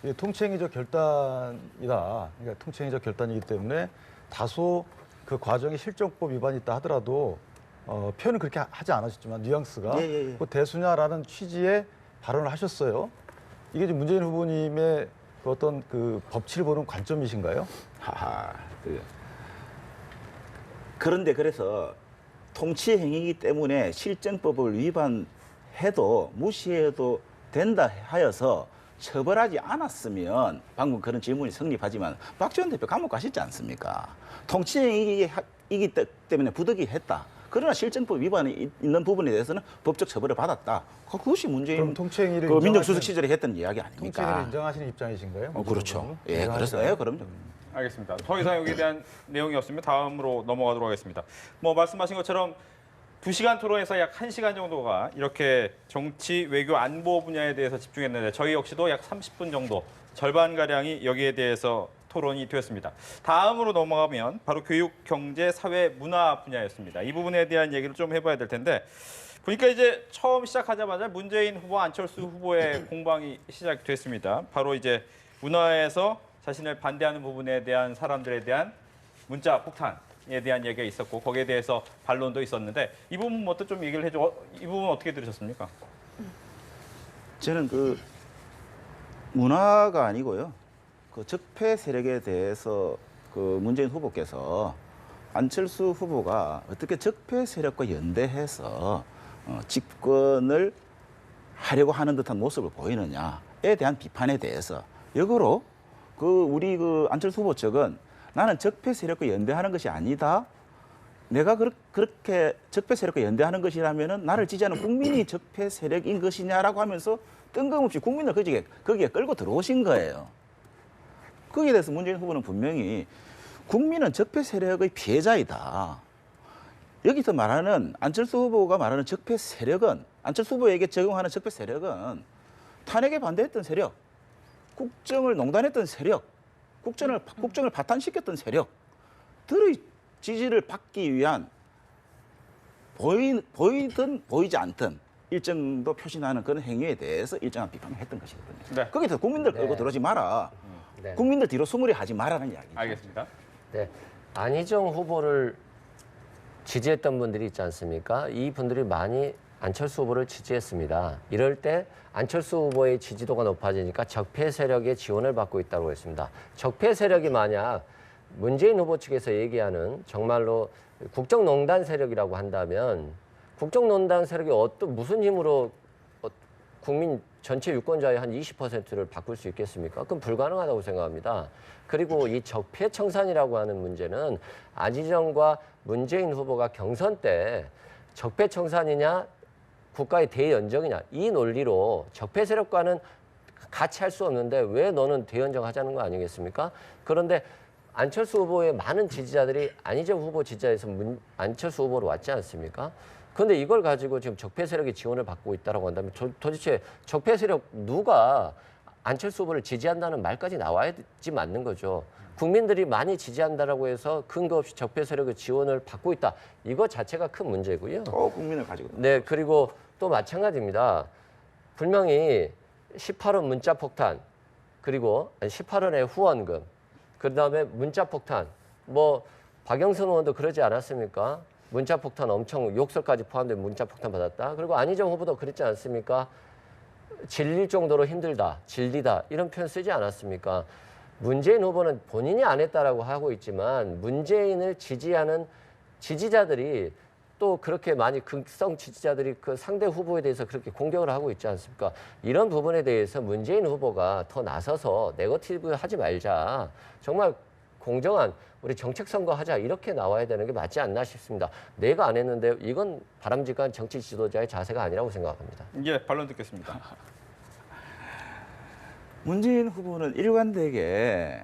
이게 통치행위적 결단이다. 그러니까 통치행위적 결단이기 때문에 다소 그 과정이 실정법 위반이 있다 하더라도 표현은 그렇게 하지 않으셨지만 뉘앙스가 그 대수냐라는 취지의 발언을 하셨어요. 이게 지금 문재인 후보님의 그 어떤 그 법치를 보는 관점이신가요? 그런데 그래서 통치 행위이기 때문에 실정법을 위반해도 무시해도 된다 하여서 처벌하지 않았으면, 방금 그런 질문이 성립하지만 박지원 대표 감옥 가시지 않습니까? 통치 행위이기 때문에 부득이 했다. 그러나 실정법 위반이 있는 부분에 대해서는 법적 처벌을 받았다. 그것이 문재인 통치행위를 그 민정수석 시절에 했던 이야기 아닙니까? 통치행위를 인정하시는 입장이신가요? 그렇죠. 예, 그래서 그럼요. 알겠습니다. 더 이상 여기에 대한 내용이 없으면 다음으로 넘어가도록 하겠습니다. 말씀하신 것처럼 2시간 토론에서 약 1시간 정도가 이렇게 정치, 외교, 안보 분야에 대해서 집중했는데 저희 역시도 약 30분 정도, 절반가량이 여기에 대해서 토론이 되었습니다. 다음으로 넘어가면 바로 교육, 경제, 사회, 문화 분야였습니다. 이 부분에 대한 얘기를 좀 해봐야 될 텐데 보니까 이제 처음 시작하자마자 문재인 후보, 안철수 후보의 공방이 시작됐습니다. 바로 이제 문화에서 자신을 반대하는 부분에 대한 사람들에 대한 문자 폭탄에 대한 얘기가 있었고 거기에 대해서 반론도 있었는데 이 부분 뭐또 좀 얘기를 해줘. 이 부분 어떻게 들으셨습니까? 저는 그 문화가 아니고요. 그 적폐 세력에 대해서 그 문재인 후보께서 안철수 후보가 어떻게 적폐 세력과 연대해서 집권을 하려고 하는 듯한 모습을 보이느냐에 대한 비판에 대해서 역으로 우리 안철수 후보 측은 나는 적폐 세력과 연대하는 것이 아니다. 내가 그렇게 적폐 세력과 연대하는 것이라면은 나를 지지하는 국민이 적폐 세력인 것이냐라고 하면서 뜬금없이 국민을 거기에 끌고 들어오신 거예요. 거기에 대해서 문재인 후보는 분명히 국민은 적폐 세력의 피해자이다. 여기서 말하는 안철수 후보가 말하는 적폐 세력은 안철수 후보에게 적용하는 적폐 세력은 탄핵에 반대했던 세력, 국정을 농단했던 세력, 국정을 파탄시켰던 세력들의 지지를 받기 위한 보이든 보이지 않든 일정도 표시나는 그런 행위에 대해서 일정한 비판을 했던 것이거든요. 네. 거기서 국민들 끌고 네. 들어오지 마라. 네. 국민들 뒤로 소무리 하지 마라는 이야기죠. 알겠습니다. 네, 안희정 후보를 지지했던 분들이 있지 않습니까? 이 분들이 많이 안철수 후보를 지지했습니다. 이럴 때 안철수 후보의 지지도가 높아지니까 적폐 세력의 지원을 받고 있다고 했습니다. 적폐 세력이 만약 문재인 후보 측에서 얘기하는 정말로 국정농단 세력이라고 한다면 국정농단 세력이 무슨 힘으로 국민 전체 유권자의 한 20%를 바꿀 수 있겠습니까? 그건 불가능하다고 생각합니다. 그리고 이 적폐청산이라고 하는 문제는 안희정과 문재인 후보가 경선 때 적폐청산이냐 국가의 대연정이냐 이 논리로 적폐 세력과는 같이 할 수 없는데 왜 너는 대연정하자는 거 아니겠습니까? 그런데 안철수 후보의 많은 지지자들이 안희정 후보 지지자에서 안철수 후보로 왔지 않습니까? 그런데 이걸 가지고 지금 적폐 세력이 지원을 받고 있다고 한다면 도대체 적폐 세력 누가 안철수 후보를 지지한다는 말까지 나와야지 맞는 거죠. 국민들이 많이 지지한다라고 해서 근거 없이 적폐 세력의 지원을 받고 있다. 이거 자체가 큰 문제고요. 국민을 가지고. 네, 그리고 또 마찬가지입니다. 분명히 18원 문자 폭탄, 그리고 18원의 후원금, 그다음에 문자 폭탄, 박영선 의원도 그러지 않았습니까? 문자 폭탄 엄청 욕설까지 포함된 문자 폭탄 받았다. 그리고 안희정 후보도 그랬지 않습니까? 질릴 정도로 힘들다, 질리다 이런 표현 쓰지 않았습니까? 문재인 후보는 본인이 안 했다라고 하고 있지만 문재인을 지지하는 지지자들이 또 그렇게 많이 극성 지지자들이 그 상대 후보에 대해서 그렇게 공격을 하고 있지 않습니까? 이런 부분에 대해서 문재인 후보가 더 나서서 네거티브 하지 말자. 정말 공정한 우리 정책 선거 하자 이렇게 나와야 되는 게 맞지 않나 싶습니다. 내가 안 했는데 이건 바람직한 정치 지도자의 자세가 아니라고 생각합니다. 예, 반론 듣겠습니다. 문재인 후보는 일관되게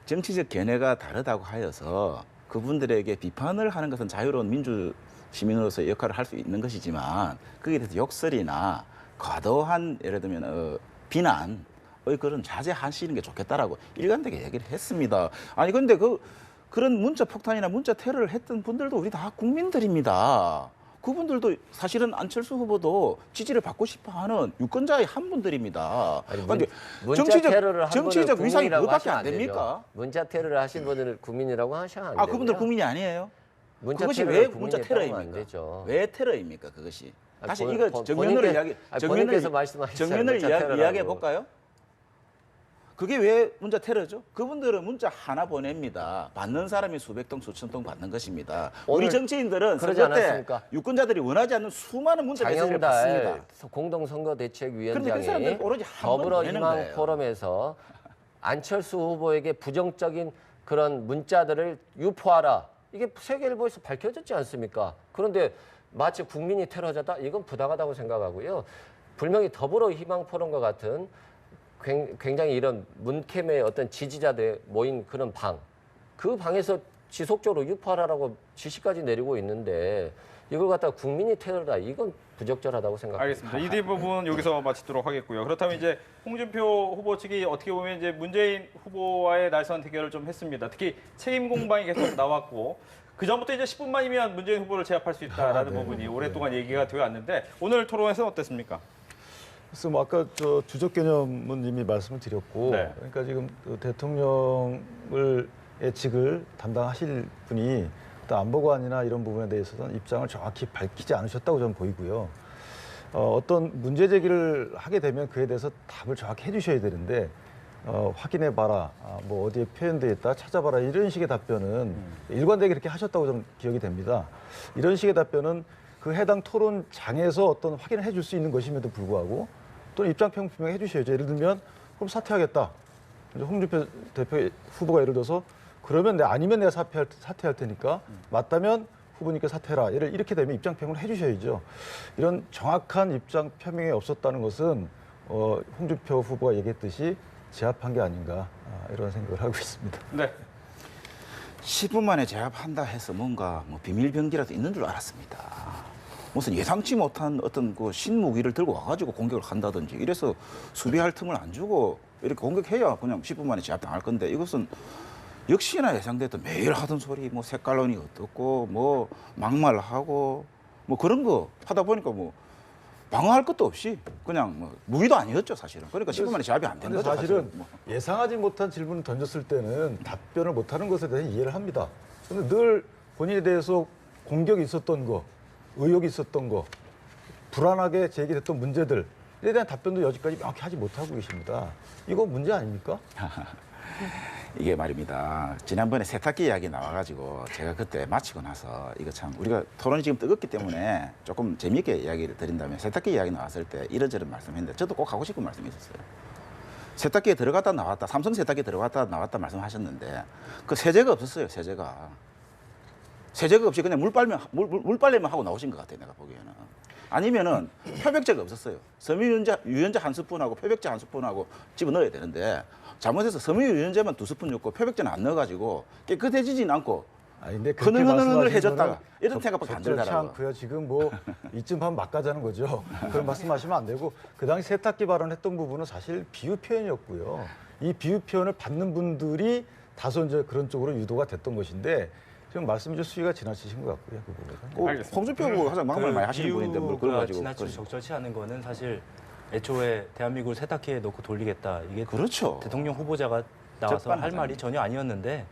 정치적 견해가 다르다고 하여서 그분들에게 비판을 하는 것은 자유로운 민주 시민으로서의 역할을 할 수 있는 것이지만 거기에 대해서 욕설이나 과도한 예를 들면 비난의 그런 자제하시는 게 좋겠다라고 일관되게 얘기를 했습니다. 아니 근데 그런 문자 폭탄이나 문자 테러를 했던 분들도 우리 다 국민들입니다. 그분들도 사실은 안철수 후보도 지지를 받고 싶어하는 유권자의 한 분들입니다. 문자 테러를 한 정치적 위상이 국민이라고 그것밖에 하시면 안 됩니까? 되죠. 문자 테러를 하신 분들을 국민이라고 하시면 안 돼요. 그분들 국민이 아니에요? 문자 그것이 테러를 왜 국민이 문자 했다고 하면 안 테러입니까? 되죠. 왜 테러입니까? 그것이 다시 본- 이거 본- 정면으로 본인께- 본인께서 말씀하셨잖아요. 정면을 문자 테러라고. 이야기해 볼까요? 그게 왜 문자 테러죠? 그분들은 문자 하나 보냅니다. 받는 사람이 수백 통, 수천 통 받는 것입니다. 우리 오늘 정치인들은 그러지 선거 때 않았습니까? 유권자들이 원하지 않는 수많은 문자 메시지를 받습니다. 장영달 공동선거대책위원장이 그런데 그 사람들은 오로지 한번 보내는 더불어희망 거예요. 포럼에서 안철수 후보에게 부정적인 그런 문자들을 유포하라. 이게 세계일보에서 밝혀졌지 않습니까? 그런데 마치 국민이 테러자다? 이건 부당하다고 생각하고요. 분명히 더불어희망 포럼과 같은 굉장히 이런 문캠의 어떤 지지자들 모인 그런 방, 그 방에서 지속적으로 유포하라고 지시까지 내리고 있는데 이걸 갖다가 국민이 테러다 이건 부적절하다고 생각합니다. 알겠습니다. 이 부분 여기서 마치도록 하겠고요. 그렇다면 이제 홍준표 후보 측이 어떻게 보면 이제 문재인 후보와의 날선 대결을 좀 했습니다. 특히 책임 공방이 계속 나왔고 그 전부터 이제 10분만이면 문재인 후보를 제압할 수 있다라는 부분이 오랫동안 얘기가 되어 왔는데 오늘 토론에서는 어땠습니까? 그래서 뭐 아까 저 주적 개념은 이미 말씀을 드렸고, 네. 그러니까 지금 그 대통령을 예측을 담당하실 분이 또 안보관이나 이런 부분에 대해서는 입장을 정확히 밝히지 않으셨다고 저는 보이고요. 어떤 문제 제기를 하게 되면 그에 대해서 답을 정확히 해주셔야 되는데 확인해봐라, 뭐 어디에 표현되어 있다, 찾아봐라 이런 식의 답변은 일관되게 그렇게 하셨다고 저는 기억이 됩니다. 이런 식의 답변은 그 해당 토론장에서 어떤 확인을 해줄 수 있는 것임에도 불구하고 또는 입장평 분명히 해주셔야죠. 예를 들면 그럼 사퇴하겠다. 이제 홍준표 대표 후보가 예를 들어서 그러면 아니면 내가 사퇴할 테니까 맞다면 후보님께 사퇴해라. 이렇게 되면 입장평을 해주셔야죠. 이런 정확한 입장 표명이 없었다는 것은 홍준표 후보가 얘기했듯이 제압한 게 아닌가 이런 생각을 하고 있습니다. 네. 10분 만에 제압한다 해서 뭔가 뭐 비밀병기라도 있는 줄 알았습니다. 무슨 예상치 못한 어떤 그 신무기를 들고 와가지고 공격을 한다든지 이래서 수비할 틈을 안 주고 이렇게 공격해야 그냥 10분 만에 제압당할 건데 이것은 역시나 예상됐던 매일 하던 소리 뭐 색깔론이 어떻고 뭐 막말하고 뭐 그런 거 하다 보니까 뭐 방어할 것도 없이 그냥 뭐 무기도 아니었죠 사실은. 그러니까 10분 만에 제압이 안 된 거죠. 사실은 뭐. 예상하지 못한 질문을 던졌을 때는 답변을 못하는 것에 대해 이해를 합니다. 그런데 늘 본인에 대해서 공격이 있었던 거, 의혹이 있었던 거, 불안하게 제기됐던 문제들에 대한 답변도 여지까지 명확히 하지 못하고 계십니다. 이거 문제 아닙니까? 이게 말입니다. 지난번에 세탁기 이야기 나와가지고 제가 그때 마치고 나서 이거 참 우리가 토론이 지금 뜨겁기 때문에 조금 재미있게 이야기를 드린다면 세탁기 이야기 나왔을 때 이런저런 말씀했는데 저도 꼭 하고 싶은 말씀이 있었어요. 세탁기에 들어갔다 나왔다, 삼성 세탁기에 들어갔다 나왔다 말씀하셨는데 그 세제가 없었어요. 세제가 없이 그냥 물빨래만 하고 나오신 것 같아요. 내가 보기에는. 아니면은 표백제가 없었어요. 섬유유연제 한 스푼하고 표백제 한 스푼하고 집어넣어야 되는데 잘못해서 섬유유연제만 2스푼 넣고 표백제는 안 넣어가지고 깨끗해지진 않고 근데 흐느흐느흐느 해졌다가 이런 생각밖에 안 적절치 들더라고요. 않고요. 지금 뭐 이쯤 하면 막 가자는 거죠. 그런 말씀하시면 안 되고 그 당시 세탁기 발언했던 부분은 사실 비유 표현이었고요. 이 비유 표현을 받는 분들이 다소 이제 그런 쪽으로 유도가 됐던 것인데 지금 말씀이 좀 수위가 지나치신 것 같고요. 그 부분은. 알겠습니다. 홍준표 후보가 가장 막말 많이 하시는 분인데 뭘 그걸 비유가 가지고 지나치고 적절치 않은 거는 사실 애초에 대한민국을 세탁기에 넣고 돌리겠다 이게 그렇죠. 대통령 후보자가 나와서 할 적반하장이죠. 말이 전혀 아니었는데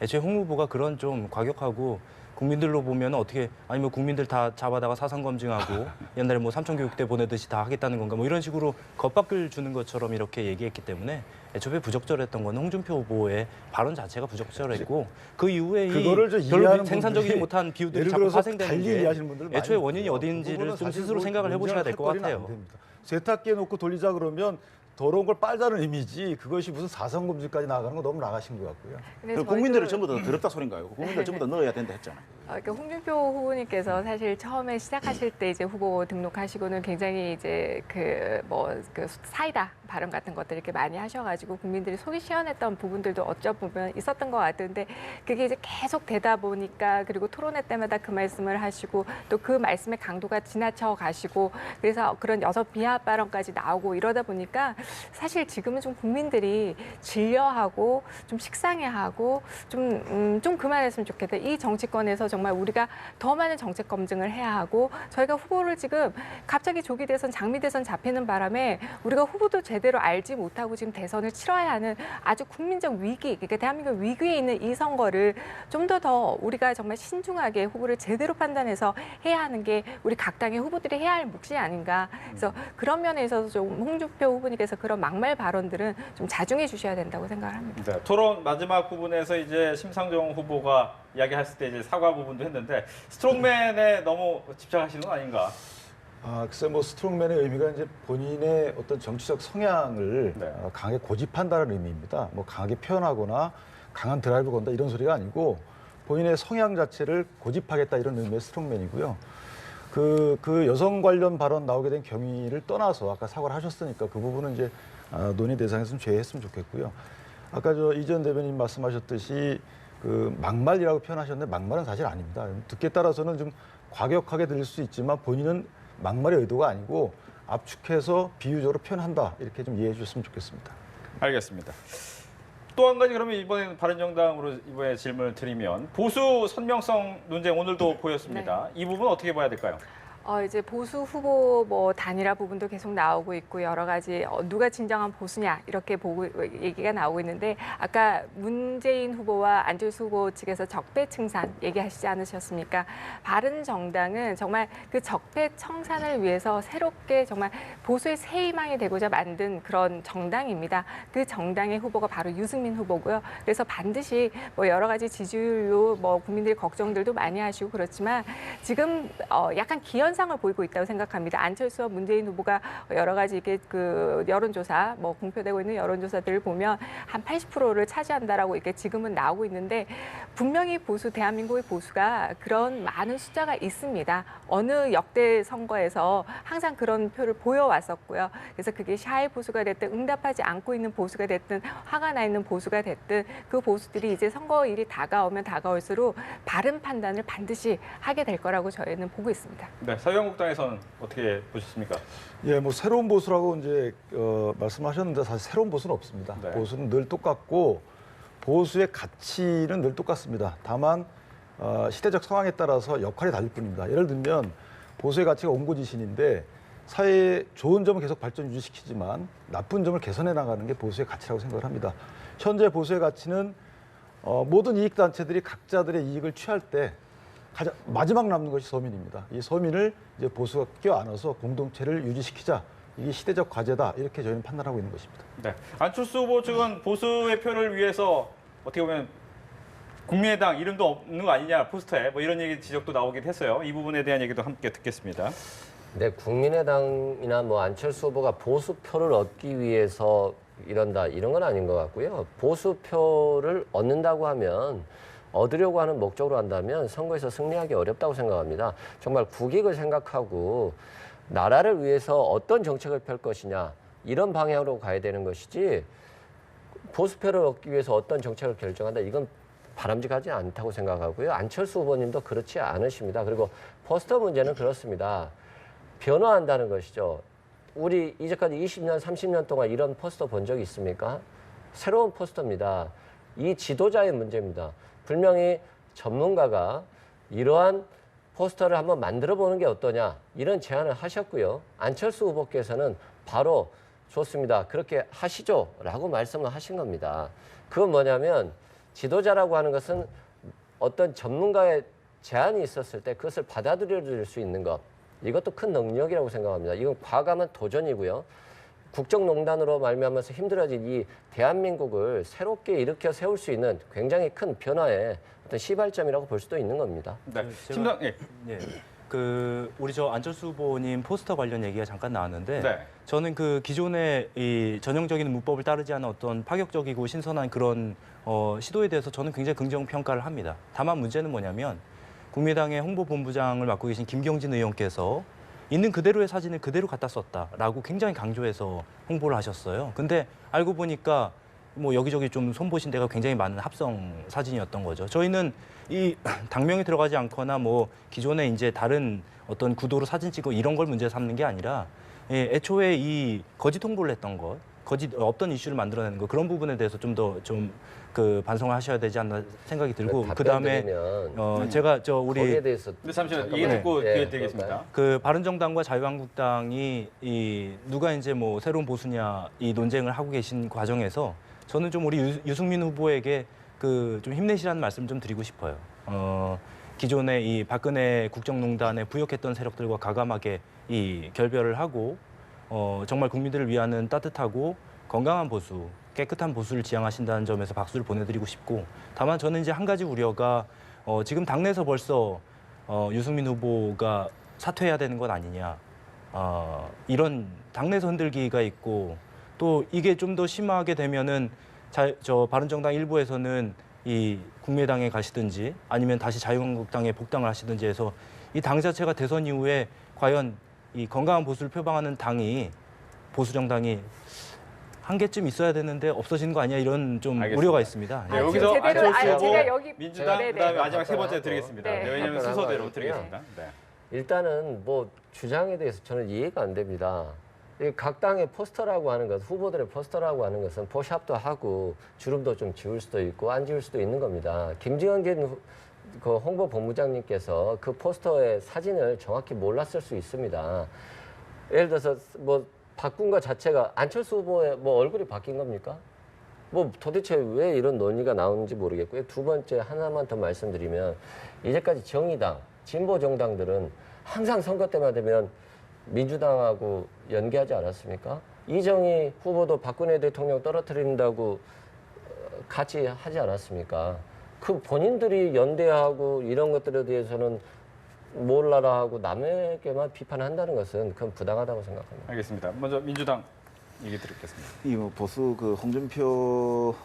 애초에 홍 후보가 그런 좀 과격하고 국민들로 보면 어떻게 아니 뭐 국민들 다 잡아다가 사상 검증하고 옛날에 뭐 삼천교육대 보내듯이 다 하겠다는 건가 뭐 이런 식으로 겁박을 주는 것처럼 이렇게 얘기했기 때문에 애초에 부적절했던 건 홍준표 후보의 발언 자체가 부적절했고 그 이후에 그거를 좀 별로 이해하는 생산적이지 분들이 못한 비유들이 예를 자꾸 들어서 파생되는 달리 게 이해하시는 분들 많이 애초에 있고요. 원인이 그 어디인지를 부분은 좀 사실 스스로 뭐 생각을 해보셔야 될 것 논쟁할 같아요. 거리는 안 됩니다. 세탁기에 놓고 돌리자 그러면 더러운 걸 빨자는 의미지 그것이 무슨 사성검증까지 나가는 거 너무 나가신 것 같고요. 근데 그 국민들을 저희도- 전부 다 더럽다 소린가요? 국민들 전부 다 넣어야 된다 했잖아요. 그러니까 홍준표 후보님께서 사실 처음에 시작하실 때 이제 후보 등록하시고는 굉장히 이제 그 사이다 발언 같은 것들 이렇게 많이 하셔가지고 국민들이 속이 시원했던 부분들도 어쩌 보면 있었던 것 같은데 그게 이제 계속 되다 보니까 그리고 토론회 때마다 그 말씀을 하시고 또 그 말씀의 강도가 지나쳐 가시고 그래서 그런 여섯 비하 발언까지 나오고 이러다 보니까 사실 지금은 좀 국민들이 질려하고 좀 식상해하고 좀 그만했으면 좋겠다. 이 정치권에서 정말 우리가 더 많은 정책 검증을 해야 하고 저희가 후보를 지금 갑자기 조기 대선, 장미 대선 잡히는 바람에 우리가 후보도 제대로 알지 못하고 지금 대선을 치러야 하는 아주 국민적 위기, 그러니까 대한민국 위기에 있는 이 선거를 좀 더 우리가 정말 신중하게 후보를 제대로 판단해서 해야 하는 게 우리 각 당의 후보들이 해야 할 몫이 아닌가. 그래서 그런 면에 있어서 좀 홍준표 후보님께서 그런 막말 발언들은 좀 자중해 주셔야 된다고 생각을 합니다. 네, 토론 마지막 부분에서 이제 심상정 후보가 이야기했을 때 이제 사과 부분도 했는데 스트롱맨에 너무 집착하시는 건 아닌가? 글쎄 뭐 스트롱맨의 의미가 이제 본인의 어떤 정치적 성향을 네. 강하게 고집한다는 의미입니다. 뭐 강하게 표현하거나 강한 드라이브 건다 이런 소리가 아니고 본인의 성향 자체를 고집하겠다 이런 의미의 스트롱맨이고요. 그 여성 관련 발언 나오게 된 경위를 떠나서 아까 사과를 하셨으니까 그 부분은 이제 논의 대상에서 좀 제외했으면 좋겠고요. 아까 저 이전 대변인 말씀하셨듯이 그 막말이라고 표현하셨는데 막말은 사실 아닙니다. 듣기에 따라서는 좀 과격하게 들릴 수 있지만 본인은 막말의 의도가 아니고 압축해서 비유적으로 표현한다 이렇게 좀 이해해 주셨으면 좋겠습니다. 알겠습니다. 또 한 가지 그러면 이번에 바른정당으로 이번에 질문을 드리면 보수 선명성 논쟁 오늘도 보였습니다. 이 부분 어떻게 봐야 될까요? 이제 보수 후보 뭐 단일화 부분도 계속 나오고 있고 여러 가지 누가 진정한 보수냐 이렇게 보고 얘기가 나오고 있는데 아까 문재인 후보와 안철수 후보 측에서 적폐청산 얘기하시지 않으셨습니까? 바른정당은 정말 그 적폐청산을 위해서 새롭게 정말 보수의 새 희망이 되고자 만든 그런 정당입니다. 그 정당의 후보가 바로 유승민 후보고요. 그래서 반드시 뭐 여러 가지 지지율로 뭐 국민들이 걱정들도 많이 하시고 그렇지만 지금 약간 기현상을 보이고 있다고 생각합니다. 안철수와 문재인 후보가 여러 가지 이게 그 여론조사 뭐 공표되고 있는 여론조사들을 보면 한 80%를 차지한다라고 이렇게 지금은 나오고 있는데 분명히 대한민국의 보수가 그런 많은 숫자가 있습니다. 어느 역대 선거에서 항상 그런 표를 보여왔었고요. 그래서 그게 샤이 보수가 됐든 응답하지 않고 있는 보수가 됐든 화가 나 있는 보수가 됐든 그 보수들이 이제 선거일이 다가오면 다가올수록 바른 판단을 반드시 하게 될 거라고 저희는 보고 있습니다. 네, 자유한국당에서는 어떻게 보셨습니까? 예, 뭐 새로운 보수라고 이제 말씀하셨는데 사실 새로운 보수는 없습니다. 네. 보수는 늘 똑같고 보수의 가치는 늘 똑같습니다. 다만 시대적 상황에 따라서 역할이 다를 뿐입니다. 예를 들면 보수의 가치가 온고지신인데 사회의 좋은 점을 계속 발전 유지시키지만 나쁜 점을 개선해 나가는 게 보수의 가치라고 생각을 합니다. 현재 보수의 가치는 모든 이익단체들이 각자들의 이익을 취할 때 가장 마지막 남는 것이 서민입니다. 이 서민을 이제 보수가 껴안아서 공동체를 유지시키자. 이게 시대적 과제다. 이렇게 저희는 판단하고 있는 것입니다. 네, 안철수 후보 측은 보수의 표를 위해서 어떻게 보면 국민의당 이름도 없는 거 아니냐 포스터에 뭐 이런 얘기 지적도 나오긴 했어요. 이 부분에 대한 얘기도 함께 듣겠습니다. 네, 국민의당이나 뭐 안철수 후보가 보수표를 얻기 위해서 이런다 이런 건 아닌 것 같고요. 보수표를 얻는다고 하면 얻으려고 하는 목적으로 한다면 선거에서 승리하기 어렵다고 생각합니다. 정말 국익을 생각하고 나라를 위해서 어떤 정책을 펼 것이냐 이런 방향으로 가야 되는 것이지 보수표를 얻기 위해서 어떤 정책을 결정한다 이건 바람직하지 않다고 생각하고요. 안철수 후보님도 그렇지 않으십니다. 그리고 포스터 문제는 그렇습니다. 변화한다는 것이죠. 우리 이제까지 20년, 30년 동안 이런 포스터 본 적이 있습니까? 새로운 포스터입니다. 이 지도자의 문제입니다. 분명히 전문가가 이러한 포스터를 한번 만들어 보는 게 어떠냐 이런 제안을 하셨고요. 안철수 후보께서는 바로 좋습니다. 그렇게 하시죠 라고 말씀을 하신 겁니다. 그건 뭐냐면 지도자라고 하는 것은 어떤 전문가의 제안이 있었을 때 그것을 받아들여 줄 수 있는 것 이것도 큰 능력이라고 생각합니다. 이건 과감한 도전이고요. 국정농단으로 말미암아서 힘들어진 이 대한민국을 새롭게 일으켜 세울 수 있는 굉장히 큰 변화의 어떤 시발점이라고 볼 수도 있는 겁니다. 네, 제가- 팀장, 예. 예. 우리 안철수 후보님 포스터 관련 얘기가 잠깐 나왔는데 네. 저는 그 기존의 이 전형적인 문법을 따르지 않은 어떤 파격적이고 신선한 그런 시도에 대해서 저는 굉장히 긍정 평가를 합니다. 다만 문제는 뭐냐면 국민의당의 홍보본부장을 맡고 계신 김경진 의원께서 있는 그대로의 사진을 그대로 갖다 썼다라고 굉장히 강조해서 홍보를 하셨어요. 근데 알고 보니까 뭐 여기저기 좀 손보신 데가 굉장히 많은 합성 사진이었던 거죠. 저희는 이 당명이 들어가지 않거나 뭐 기존에 이제 다른 어떤 구도로 사진 찍고 이런 걸 문제 삼는 게 아니라 애초에 이 거짓 홍보를 했던 것, 거짓 없던 이슈를 만들어내는 거 그런 부분에 대해서 좀 더 그 반성을 하셔야 되지 않나 생각이 들고 그 다음에 제가 우리 거기에 대해서 근데 잠시만 잠깐만요. 얘기 듣고 예, 기회 드리겠습니다. 그 바른정당과 자유한국당이 이 누가 이제 뭐 새로운 보수냐 이 논쟁을 하고 계신 과정에서 저는 좀 우리 유승민 후보에게 그 좀 힘내시라는 말씀 좀 드리고 싶어요. 기존의 이 박근혜 국정농단에 부역했던 세력들과 과감하게 이 결별을 하고 정말 국민들을 위하는 따뜻하고 건강한 보수, 깨끗한 보수를 지향하신다는 점에서 박수를 보내드리고 싶고 다만 저는 이제 한 가지 우려가 지금 당내에서 벌써 유승민 후보가 사퇴해야 되는 것 아니냐 이런 당내에서 흔들기가 있고 또 이게 좀 더 심하게 되면은 저 바른정당 일부에서는 이 국민의당에 가시든지 아니면 다시 자유한국당에 복당을 하시든지 해서 이 당 자체가 대선 이후에 과연 이 건강한 보수를 표방하는 당이 보수 정당이 한 개쯤 있어야 되는데 없어진 거 아니야 이런 좀 알겠습니다. 우려가 있습니다. 네, 아, 여기서 지금 제대로 안철수 후보, 제가 여기 민주당 네네. 그다음에 마지막 세 답변하고. 번째 드리겠습니다. 네. 네, 왜냐하면 답변하고 순서대로 하고요. 드리겠습니다. 네. 일단은 뭐 주장에 대해서 저는 이해가 안 됩니다. 이 각 당의 포스터라고 하는 것, 후보들의 포스터라고 하는 것은 포샵도 하고 주름도 좀 지울 수도 있고 안 지울 수도 있는 겁니다. 김지원 그 홍보 본부장님께서 그 포스터의 사진을 정확히 몰랐을 수 있습니다. 예를 들어서 뭐 바꾼 것 자체가 안철수 후보의 뭐 얼굴이 바뀐 겁니까? 뭐 도대체 왜 이런 논의가 나오는지 모르겠고요. 두 번째 하나만 더 말씀드리면 이제까지 정의당, 진보 정당들은 항상 선거 때만 되면 민주당하고 연계하지 않았습니까? 이정희 후보도 박근혜 대통령 떨어뜨린다고 같이 하지 않았습니까? 그 본인들이 연대하고 이런 것들에 대해서는 몰라라 하고 남에게만 비판한다는 것은 그건 부당하다고 생각합니다. 알겠습니다. 먼저 민주당 얘기 드리겠습니다. 이 보수 그 홍준표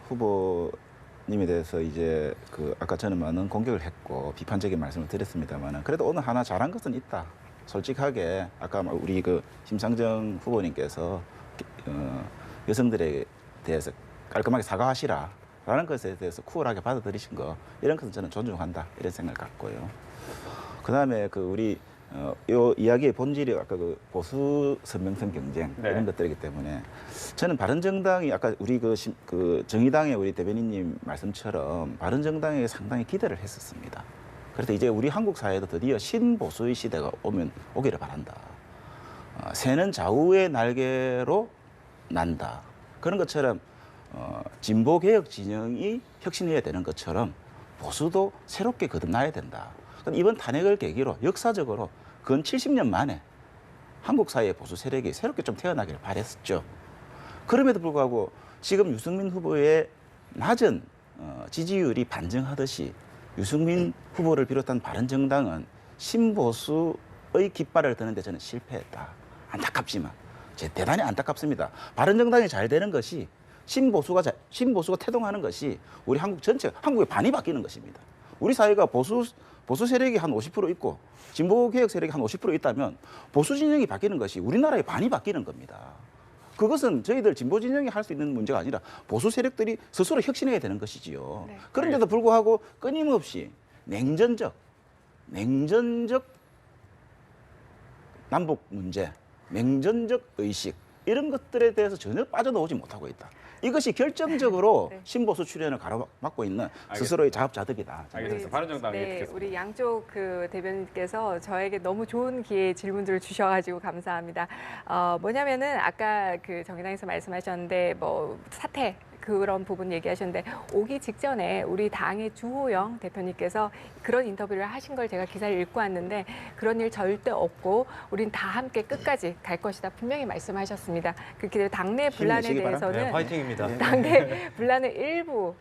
후보님에 대해서 이제 그 아까 저는 많은 공격을 했고 비판적인 말씀을 드렸습니다만 그래도 오늘 하나 잘한 것은 있다. 솔직하게 아까 우리 그 심상정 후보님께서 여성들에 대해서 깔끔하게 사과하시라라는 것에 대해서 쿨하게 받아들이신 거 이런 것은 저는 존중한다 이런 생각을 갖고요. 그다음에 그 우리 요 이야기의 본질이 아까 그 보수 선명성 경쟁 네. 이런 것들이기 때문에 저는 바른정당이 아까 우리 그 정의당의 우리 대변인님 말씀처럼 바른정당에 상당히 기대를 했었습니다. 그래서 이제 우리 한국 사회도 드디어 신보수의 시대가 오기를 바란다. 새는 좌우의 날개로 난다. 그런 것처럼 진보 개혁 진영이 혁신해야 되는 것처럼 보수도 새롭게 거듭나야 된다. 이번 탄핵을 계기로 역사적으로 근 70년 만에 한국 사회의 보수 세력이 새롭게 좀 태어나기를 바랬었죠. 그럼에도 불구하고 지금 유승민 후보의 낮은 지지율이 반증하듯이 유승민 후보를 비롯한 바른정당은 신보수의 깃발을 드는데 저는 실패했다. 안타깝지만 대단히 안타깝습니다. 바른정당이 잘 되는 것이 신보수가 태동하는 것이 우리 한국 전체 한국의 반이 바뀌는 것입니다. 우리 사회가 보수 세력이 한 50% 있고 진보 개혁 세력이 한 50% 있다면 보수 진영이 바뀌는 것이 우리나라의 반이 바뀌는 겁니다. 그것은 저희들 진보 진영이 할 수 있는 문제가 아니라 보수 세력들이 스스로 혁신해야 되는 것이지요. 네. 그런데도 불구하고 끊임없이 냉전적 남북 문제, 냉전적 의식 이런 것들에 대해서 전혀 빠져나오지 못하고 있다. 이것이 결정적으로 네. 신보수 출현을 가로막고 있는 스스로의 자업자득이다. 알겠습니다. 바른정당 얘기 네, 듣겠습니다. 우리 양쪽 그 대변인께서 저에게 너무 좋은 기회에 질문들을 주셔가지고 감사합니다. 뭐냐면은 아까 그 정의당에서 말씀하셨는데 뭐 사태 그런 부분 얘기하셨는데 오기 직전에 우리 당의 주호영 대표님께서 그런 인터뷰를 하신 걸 제가 기사를 읽고 왔는데 그런 일 절대 없고 우린 다 함께 끝까지 갈 것이다 분명히 말씀하셨습니다. 그렇게 당내 분란에 힘내시기 바랍니다. 대해서는 네, 화이팅입니다. 당내 분란의 일부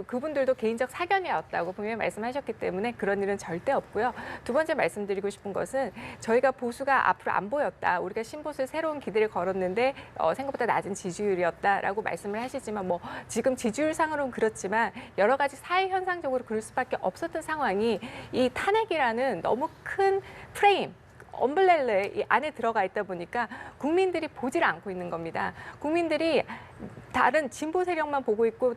그분들도 개인적 사견이었다고 분명히 말씀하셨기 때문에 그런 일은 절대 없고요. 두 번째 말씀드리고 싶은 것은 저희가 보수가 앞으로 안 보였다. 우리가 신보수의 새로운 기대를 걸었는데 생각보다 낮은 지지율이었다라고 말씀을 하시지만 뭐 지금 지지율상으로는 그렇지만 여러 가지 사회 현상적으로 그럴 수밖에 없었던 상황이 이 탄핵이라는 너무 큰 프레임 엄블렐레 이 안에 들어가 있다 보니까 국민들이 보질 않고 있는 겁니다. 국민들이 다른 진보 세력만 보고 있고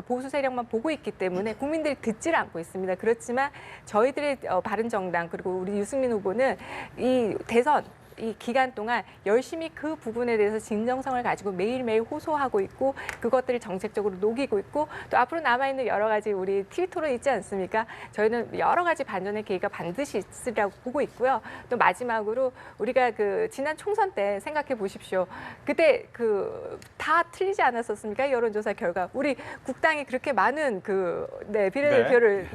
보수 세력만 보고 있기 때문에 국민들이 듣질 않고 있습니다. 그렇지만 저희들의 바른정당 그리고 우리 유승민 후보는 이 대선 이 기간 동안 열심히 그 부분에 대해서 진정성을 가지고 매일매일 호소하고 있고 그것들을 정책적으로 녹이고 있고 또 앞으로 남아있는 여러 가지 우리 TV 토론 있지 않습니까? 저희는 여러 가지 반전의 기회가 반드시 있으리라고 보고 있고요. 또 마지막으로 우리가 그 지난 총선 때 생각해 보십시오. 그때 그 다 틀리지 않았었습니까? 여론조사 결과. 우리 국당이 그렇게 많은 비례대표를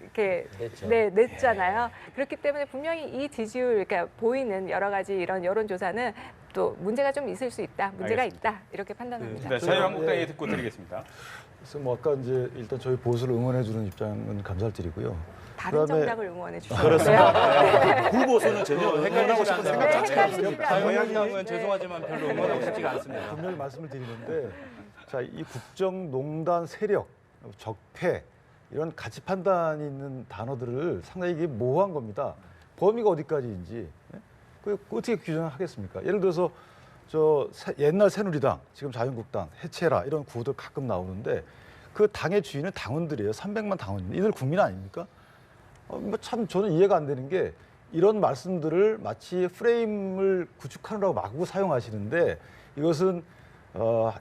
이렇게 냈죠. 냈잖아요. 그렇기 때문에 분명히 이 지지율 그러니까 보이는 여러 가지 이런 여론조사는 또 문제가 좀 있을 수 있다. 문제가 알겠습니다. 있다. 이렇게 판단합니다. 네, 자유한국당 얘기 듣고 드리겠습니다. 그래서 뭐 아까 이제 일단 저희 보수를 응원해 주는 입장은 감사를 드리고요. 다른 그다음에- 정당을 응원해 주시고요. 그렇습니다. 굴보수는 전혀 헷갈리고 싶은 생각 네, 자체가 헷갈리지 없습니다. 자유한국당은 죄송하지만 별로 응원하고 싶지가 않습니다. 분명히 말씀을 드리는데 자, 이 국정농단 세력, 적폐 이런 가치 판단이 있는 단어들을 상당히 이게 모호한 겁니다. 범위가 어디까지인지 그 어떻게 규정하겠습니까? 예를 들어서 옛날 새누리당, 지금 자유한국당 해체라 이런 구호들 가끔 나오는데 그 당의 주인은 당원들이에요. 300만 당원. 이들 국민 아닙니까? 참 저는 이해가 안 되는 게 이런 말씀들을 마치 프레임을 구축하느라고 마구 사용하시는데 이것은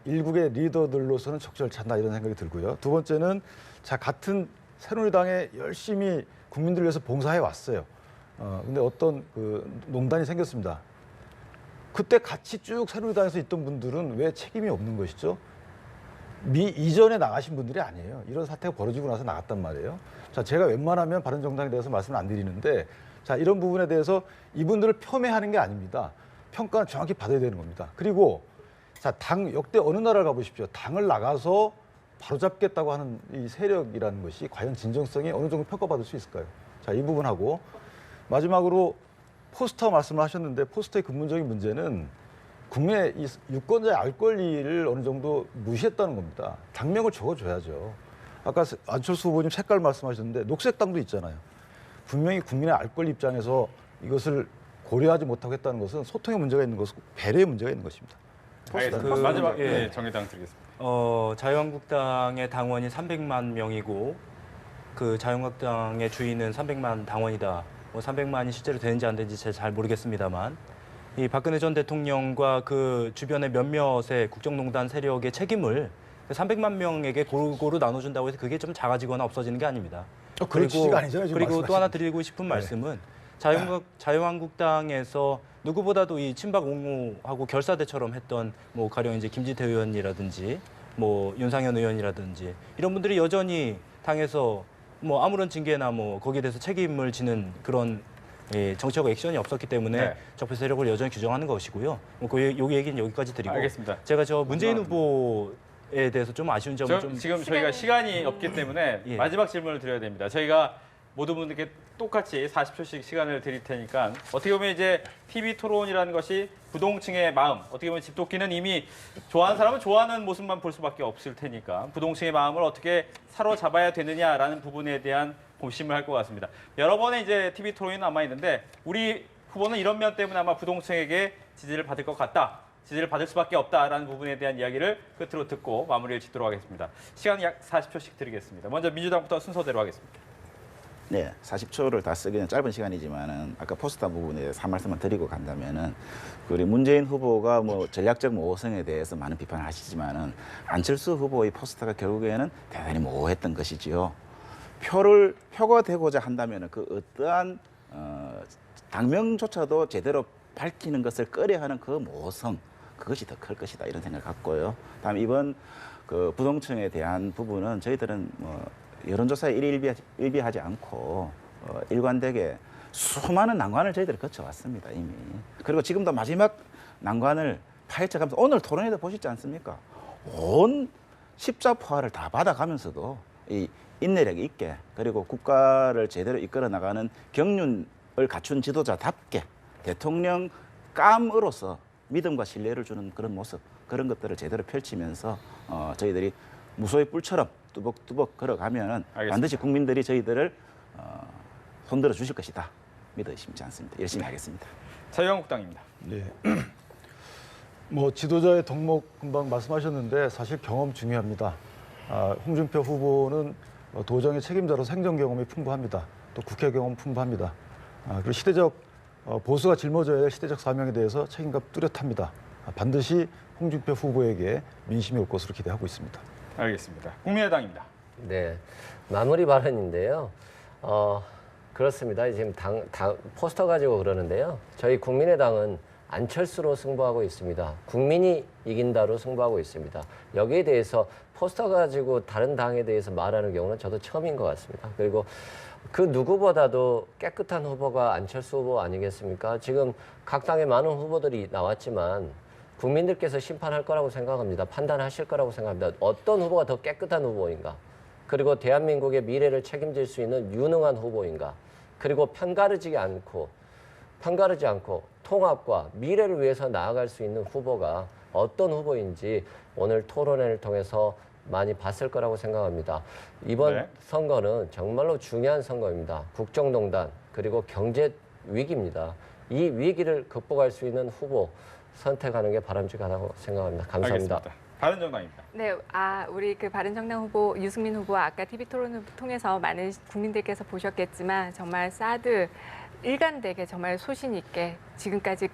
일국의 리더들로서는 적절치 않나 이런 생각이 들고요. 두 번째는 자 같은 새누리당에 열심히 국민들을 위해서 봉사해 왔어요. 근데 어떤 그 농단이 생겼습니다. 그때 같이 쭉 새누리당에서 있던 분들은 왜 책임이 없는 것이죠? 이전에 나가신 분들이 아니에요. 이런 사태가 벌어지고 나서 나갔단 말이에요. 자, 제가 웬만하면 바른정당에 대해서 말씀을 안 드리는데 자, 이런 부분에 대해서 이분들을 폄훼하는 게 아닙니다. 평가는 정확히 받아야 되는 겁니다. 그리고 자, 역대 어느 나라를 가보십시오. 당을 나가서 바로잡겠다고 하는 이 세력이라는 것이 과연 진정성이 어느 정도 평가받을 수 있을까요? 자, 이 부분하고 마지막으로 포스터 말씀을 하셨는데 포스터의 근본적인 문제는 국민의 이 유권자의 알 권리를 어느 정도 무시했다는 겁니다. 당명을 적어줘야죠. 아까 안철수 후보님 색깔 말씀하셨는데 녹색당도 있잖아요. 분명히 국민의 알 권리 입장에서 이것을 고려하지 못하고 했다는 것은 소통의 문제가 있는 것이고 배려의 문제가 있는 것입니다. 알겠습니다. 마지막 정의당 드리겠습니다. 자유한국당의 당원이 300만 명이고 그 자유한국당의 주인은 300만 당원이다. 300만이 실제로 되는지 안 되는지 제가 잘 모르겠습니다만 이 박근혜 전 대통령과 그 주변의 몇몇의 국정농단 세력의 책임을 300만 명에게 고루고루 나눠준다고 해서 그게 좀 작아지거나 없어지는 게 아닙니다. 그런 취지가 아니잖아요. 지금 그리고 또 하나 말씀하시는. 드리고 싶은 말씀은 자유한국당에서 누구보다도 이 친박 옹호하고 결사대처럼 했던 뭐 가령 이제 김지태 의원이라든지 뭐 윤상현 의원이라든지 이런 분들이 여전히 당에서 뭐 아무런 징계나 뭐 거기에 대해서 책임을 지는 그런 정치적 액션이 없었기 때문에 네. 적폐 세력을 여전히 규정하는 것이고요. 요 얘기는 여기까지 드리고 알겠습니다. 제가 문재인 후보에 대해서 좀 아쉬운 점은 좀 지금 저희가 시간이 없기 때문에 예. 마지막 질문을 드려야 됩니다. 저희가 모든 분들께 똑같이 40초씩 시간을 드릴 테니까 어떻게 보면 이제 TV 토론이라는 것이 부동층의 마음, 어떻게 보면 집도끼는 이미 좋아하는 사람은 좋아하는 모습만 볼 수밖에 없을 테니까 부동층의 마음을 어떻게 사로잡아야 되느냐라는 부분에 대한 고심을 할 것 같습니다. 여러 번의 이제 TV 토론이 남아 있는데 우리 후보는 이런 면 때문에 아마 부동층에게 지지를 받을 것 같다. 지지를 받을 수밖에 없다라는 부분에 대한 이야기를 끝으로 듣고 마무리를 짓도록 하겠습니다. 시간 약 40초씩 드리겠습니다. 먼저 민주당부터 순서대로 하겠습니다. 네, 40초를 다 쓰기는 짧은 시간이지만은 아까 포스터 부분에 대해서 한 말씀만 드리고 간다면은 우리 문재인 후보가 뭐 전략적 모호성에 대해서 많은 비판을 하시지만은 안철수 후보의 포스터가 결국에는 대단히 모호했던 것이지요. 표가 되고자 한다면은 그 어떠한 당명조차도 제대로 밝히는 것을 꺼려하는 그 모호성 그것이 더 클 것이다 이런 생각을 갖고요. 다음 이번 그 부동층에 대한 부분은 저희들은 뭐 여론조사에 일비하지 않고 일관되게 수많은 난관을 저희들이 거쳐왔습니다 이미. 그리고 지금도 마지막 난관을 파헤쳐가면서 오늘 토론회도 보시지 않습니까? 온 십자포화를 다 받아가면서도 이 인내력 있게 그리고 국가를 제대로 이끌어 나가는 경륜을 갖춘 지도자답게 대통령감으로서 믿음과 신뢰를 주는 그런 모습 그런 것들을 제대로 펼치면서 저희들이 무소의 뿔처럼 뚜벅뚜벅 걸어가면 반드시 국민들이 저희들을 손들어 주실 것이다. 믿어 의심치 않습니다. 열심히 하겠습니다. 자유한국당입니다. 네. 뭐 지도자의 덕목 금방 말씀하셨는데 사실 경험 중요합니다. 홍준표 후보는 도정의 책임자로 생전 경험이 풍부합니다. 또 국회 경험 풍부합니다. 그리고 시대적 보수가 짊어져야 할 시대적 사명에 대해서 책임감 뚜렷합니다. 반드시 홍준표 후보에게 민심이 올 것으로 기대하고 있습니다. 알겠습니다. 국민의당입니다. 네, 마무리 발언인데요. 그렇습니다. 지금 포스터 가지고 그러는데요. 저희 국민의당은 안철수로 승부하고 있습니다. 국민이 이긴다로 승부하고 있습니다. 여기에 대해서 포스터 가지고 다른 당에 대해서 말하는 경우는 저도 처음인 것 같습니다. 그리고 그 누구보다도 깨끗한 후보가 안철수 후보 아니겠습니까? 지금 각 당의 많은 후보들이 나왔지만 국민들께서 심판할 거라고 생각합니다. 판단하실 거라고 생각합니다. 어떤 후보가 더 깨끗한 후보인가? 그리고 대한민국의 미래를 책임질 수 있는 유능한 후보인가? 그리고 편가르지 않고 통합과 미래를 위해서 나아갈 수 있는 후보가 어떤 후보인지 오늘 토론회를 통해서 많이 봤을 거라고 생각합니다. 이번 선거는 정말로 중요한 선거입니다. 국정농단 그리고 경제 위기입니다. 이 위기를 극복할 수 있는 후보 선택하는 게 바람직하다고 생각합니다. 감사합니다. 알겠습니다. 바른정당입니다. 네, 우리 그 바른정당 후보 유승민 후보 아까 TV 토론을 통해서 많은 국민들께서 보셨겠지만 정말 사드 일관되게 정말 소신 있게 지금까지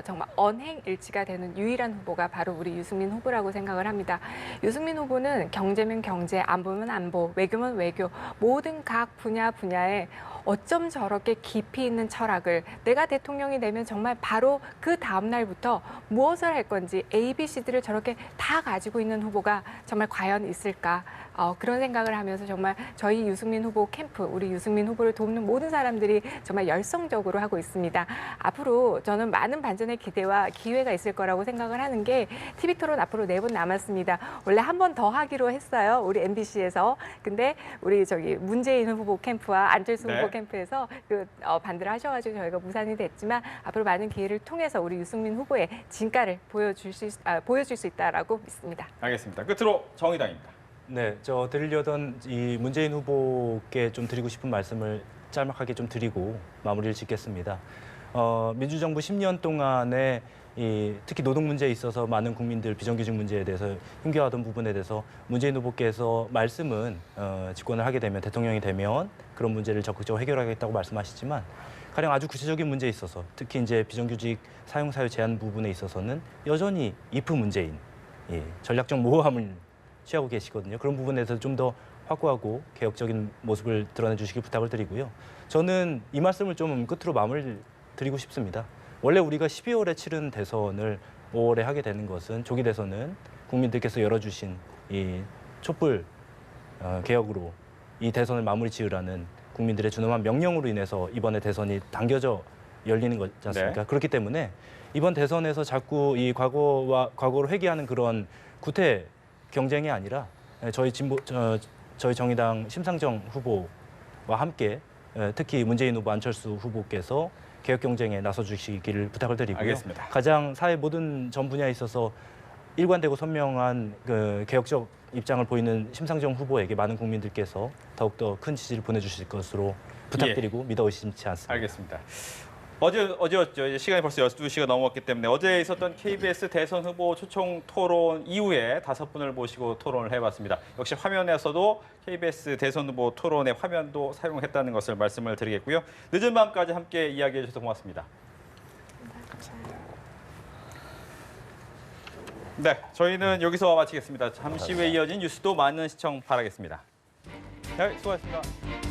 정말 언행일치가 되는 유일한 후보가 바로 우리 유승민 후보라고 생각을 합니다. 유승민 후보는 경제면 경제, 안보면 안보, 외교면 외교 모든 각 분야에 어쩜 저렇게 깊이 있는 철학을 내가 대통령이 되면 정말 바로 그 다음 날부터 무엇을 할 건지 ABC들을 저렇게 다 가지고 있는 후보가 정말 과연 있을까? 그런 생각을 하면서 정말 저희 유승민 후보 캠프, 우리 유승민 후보를 돕는 모든 사람들이 정말 열성적으로 하고 있습니다. 앞으로 저는 많은 반전의 기대와 기회가 있을 거라고 생각을 하는 게 TV 토론 앞으로 4번 남았습니다. 원래 한 번 더 하기로 했어요. 우리 MBC에서. 근데 우리 문재인 후보 캠프와 안철수 후보 캠프에서 반대를 하셔가지고 저희가 무산이 됐지만 앞으로 많은 기회를 통해서 우리 유승민 후보의 진가를 보여줄 수 있다라고 믿습니다. 알겠습니다. 끝으로 정의당입니다. 네, 저 드리려던 이 문재인 후보께 좀 드리고 싶은 말씀을 짤막하게 좀 드리고 마무리를 짓겠습니다. 민주정부 10년 동안에 특히 노동 문제에 있어서 많은 국민들 비정규직 문제에 대해서 힘겨워하던 부분에 대해서 문재인 후보께서 말씀은 집권을 하게 되면 대통령이 되면 그런 문제를 적극적으로 해결하겠다고 말씀하시지만 가령 아주 구체적인 문제에 있어서 특히 이제 비정규직 사용 사유 제한 부분에 있어서는 여전히 if 문재인 전략적 모호함을 취하고 계시거든요. 그런 부분에 대해서 좀 더 확고하고 개혁적인 모습을 드러내 주시길 부탁을 드리고요. 저는 이 말씀을 좀 끝으로 마무리를 드리고 싶습니다. 원래 우리가 12월에 치른 대선을 5월에 하게 되는 것은 조기 대선은 국민들께서 열어주신 이 촛불 개혁으로 이 대선을 마무리 지으라는 국민들의 준엄한 명령으로 인해서 이번에 대선이 당겨져 열리는 거지 않습니까? 네. 그렇기 때문에 이번 대선에서 자꾸 이 과거를 회귀하는 그런 구태 경쟁이 아니라 저희 정의당 심상정 후보와 함께 특히 문재인 후보, 안철수 후보께서 개혁 경쟁에 나서 주시기를 부탁을 드리고요. 알겠습니다. 가장 사회 모든 전 분야에 있어서 일관되고 선명한 개혁적 입장을 보이는 심상정 후보에게 많은 국민들께서 더욱더 큰 지지를 보내주실 것으로 부탁드리고 믿어 의심치 않습니다. 알겠습니다. 어제였죠. 이제 시간이 벌써 12시가 넘었기 때문에 어제 있었던 KBS 대선 후보 초청 토론 이후에 5분을 모시고 토론을 해봤습니다. 역시 화면에서도 KBS 대선 후보 토론의 화면도 사용했다는 것을 말씀을 드리겠고요. 늦은 밤까지 함께 이야기해 주셔서 고맙습니다. 네, 저희는 여기서 마치겠습니다. 잠시 후에 이어진 뉴스도 많은 시청 바라겠습니다. 네, 수고하셨습니다.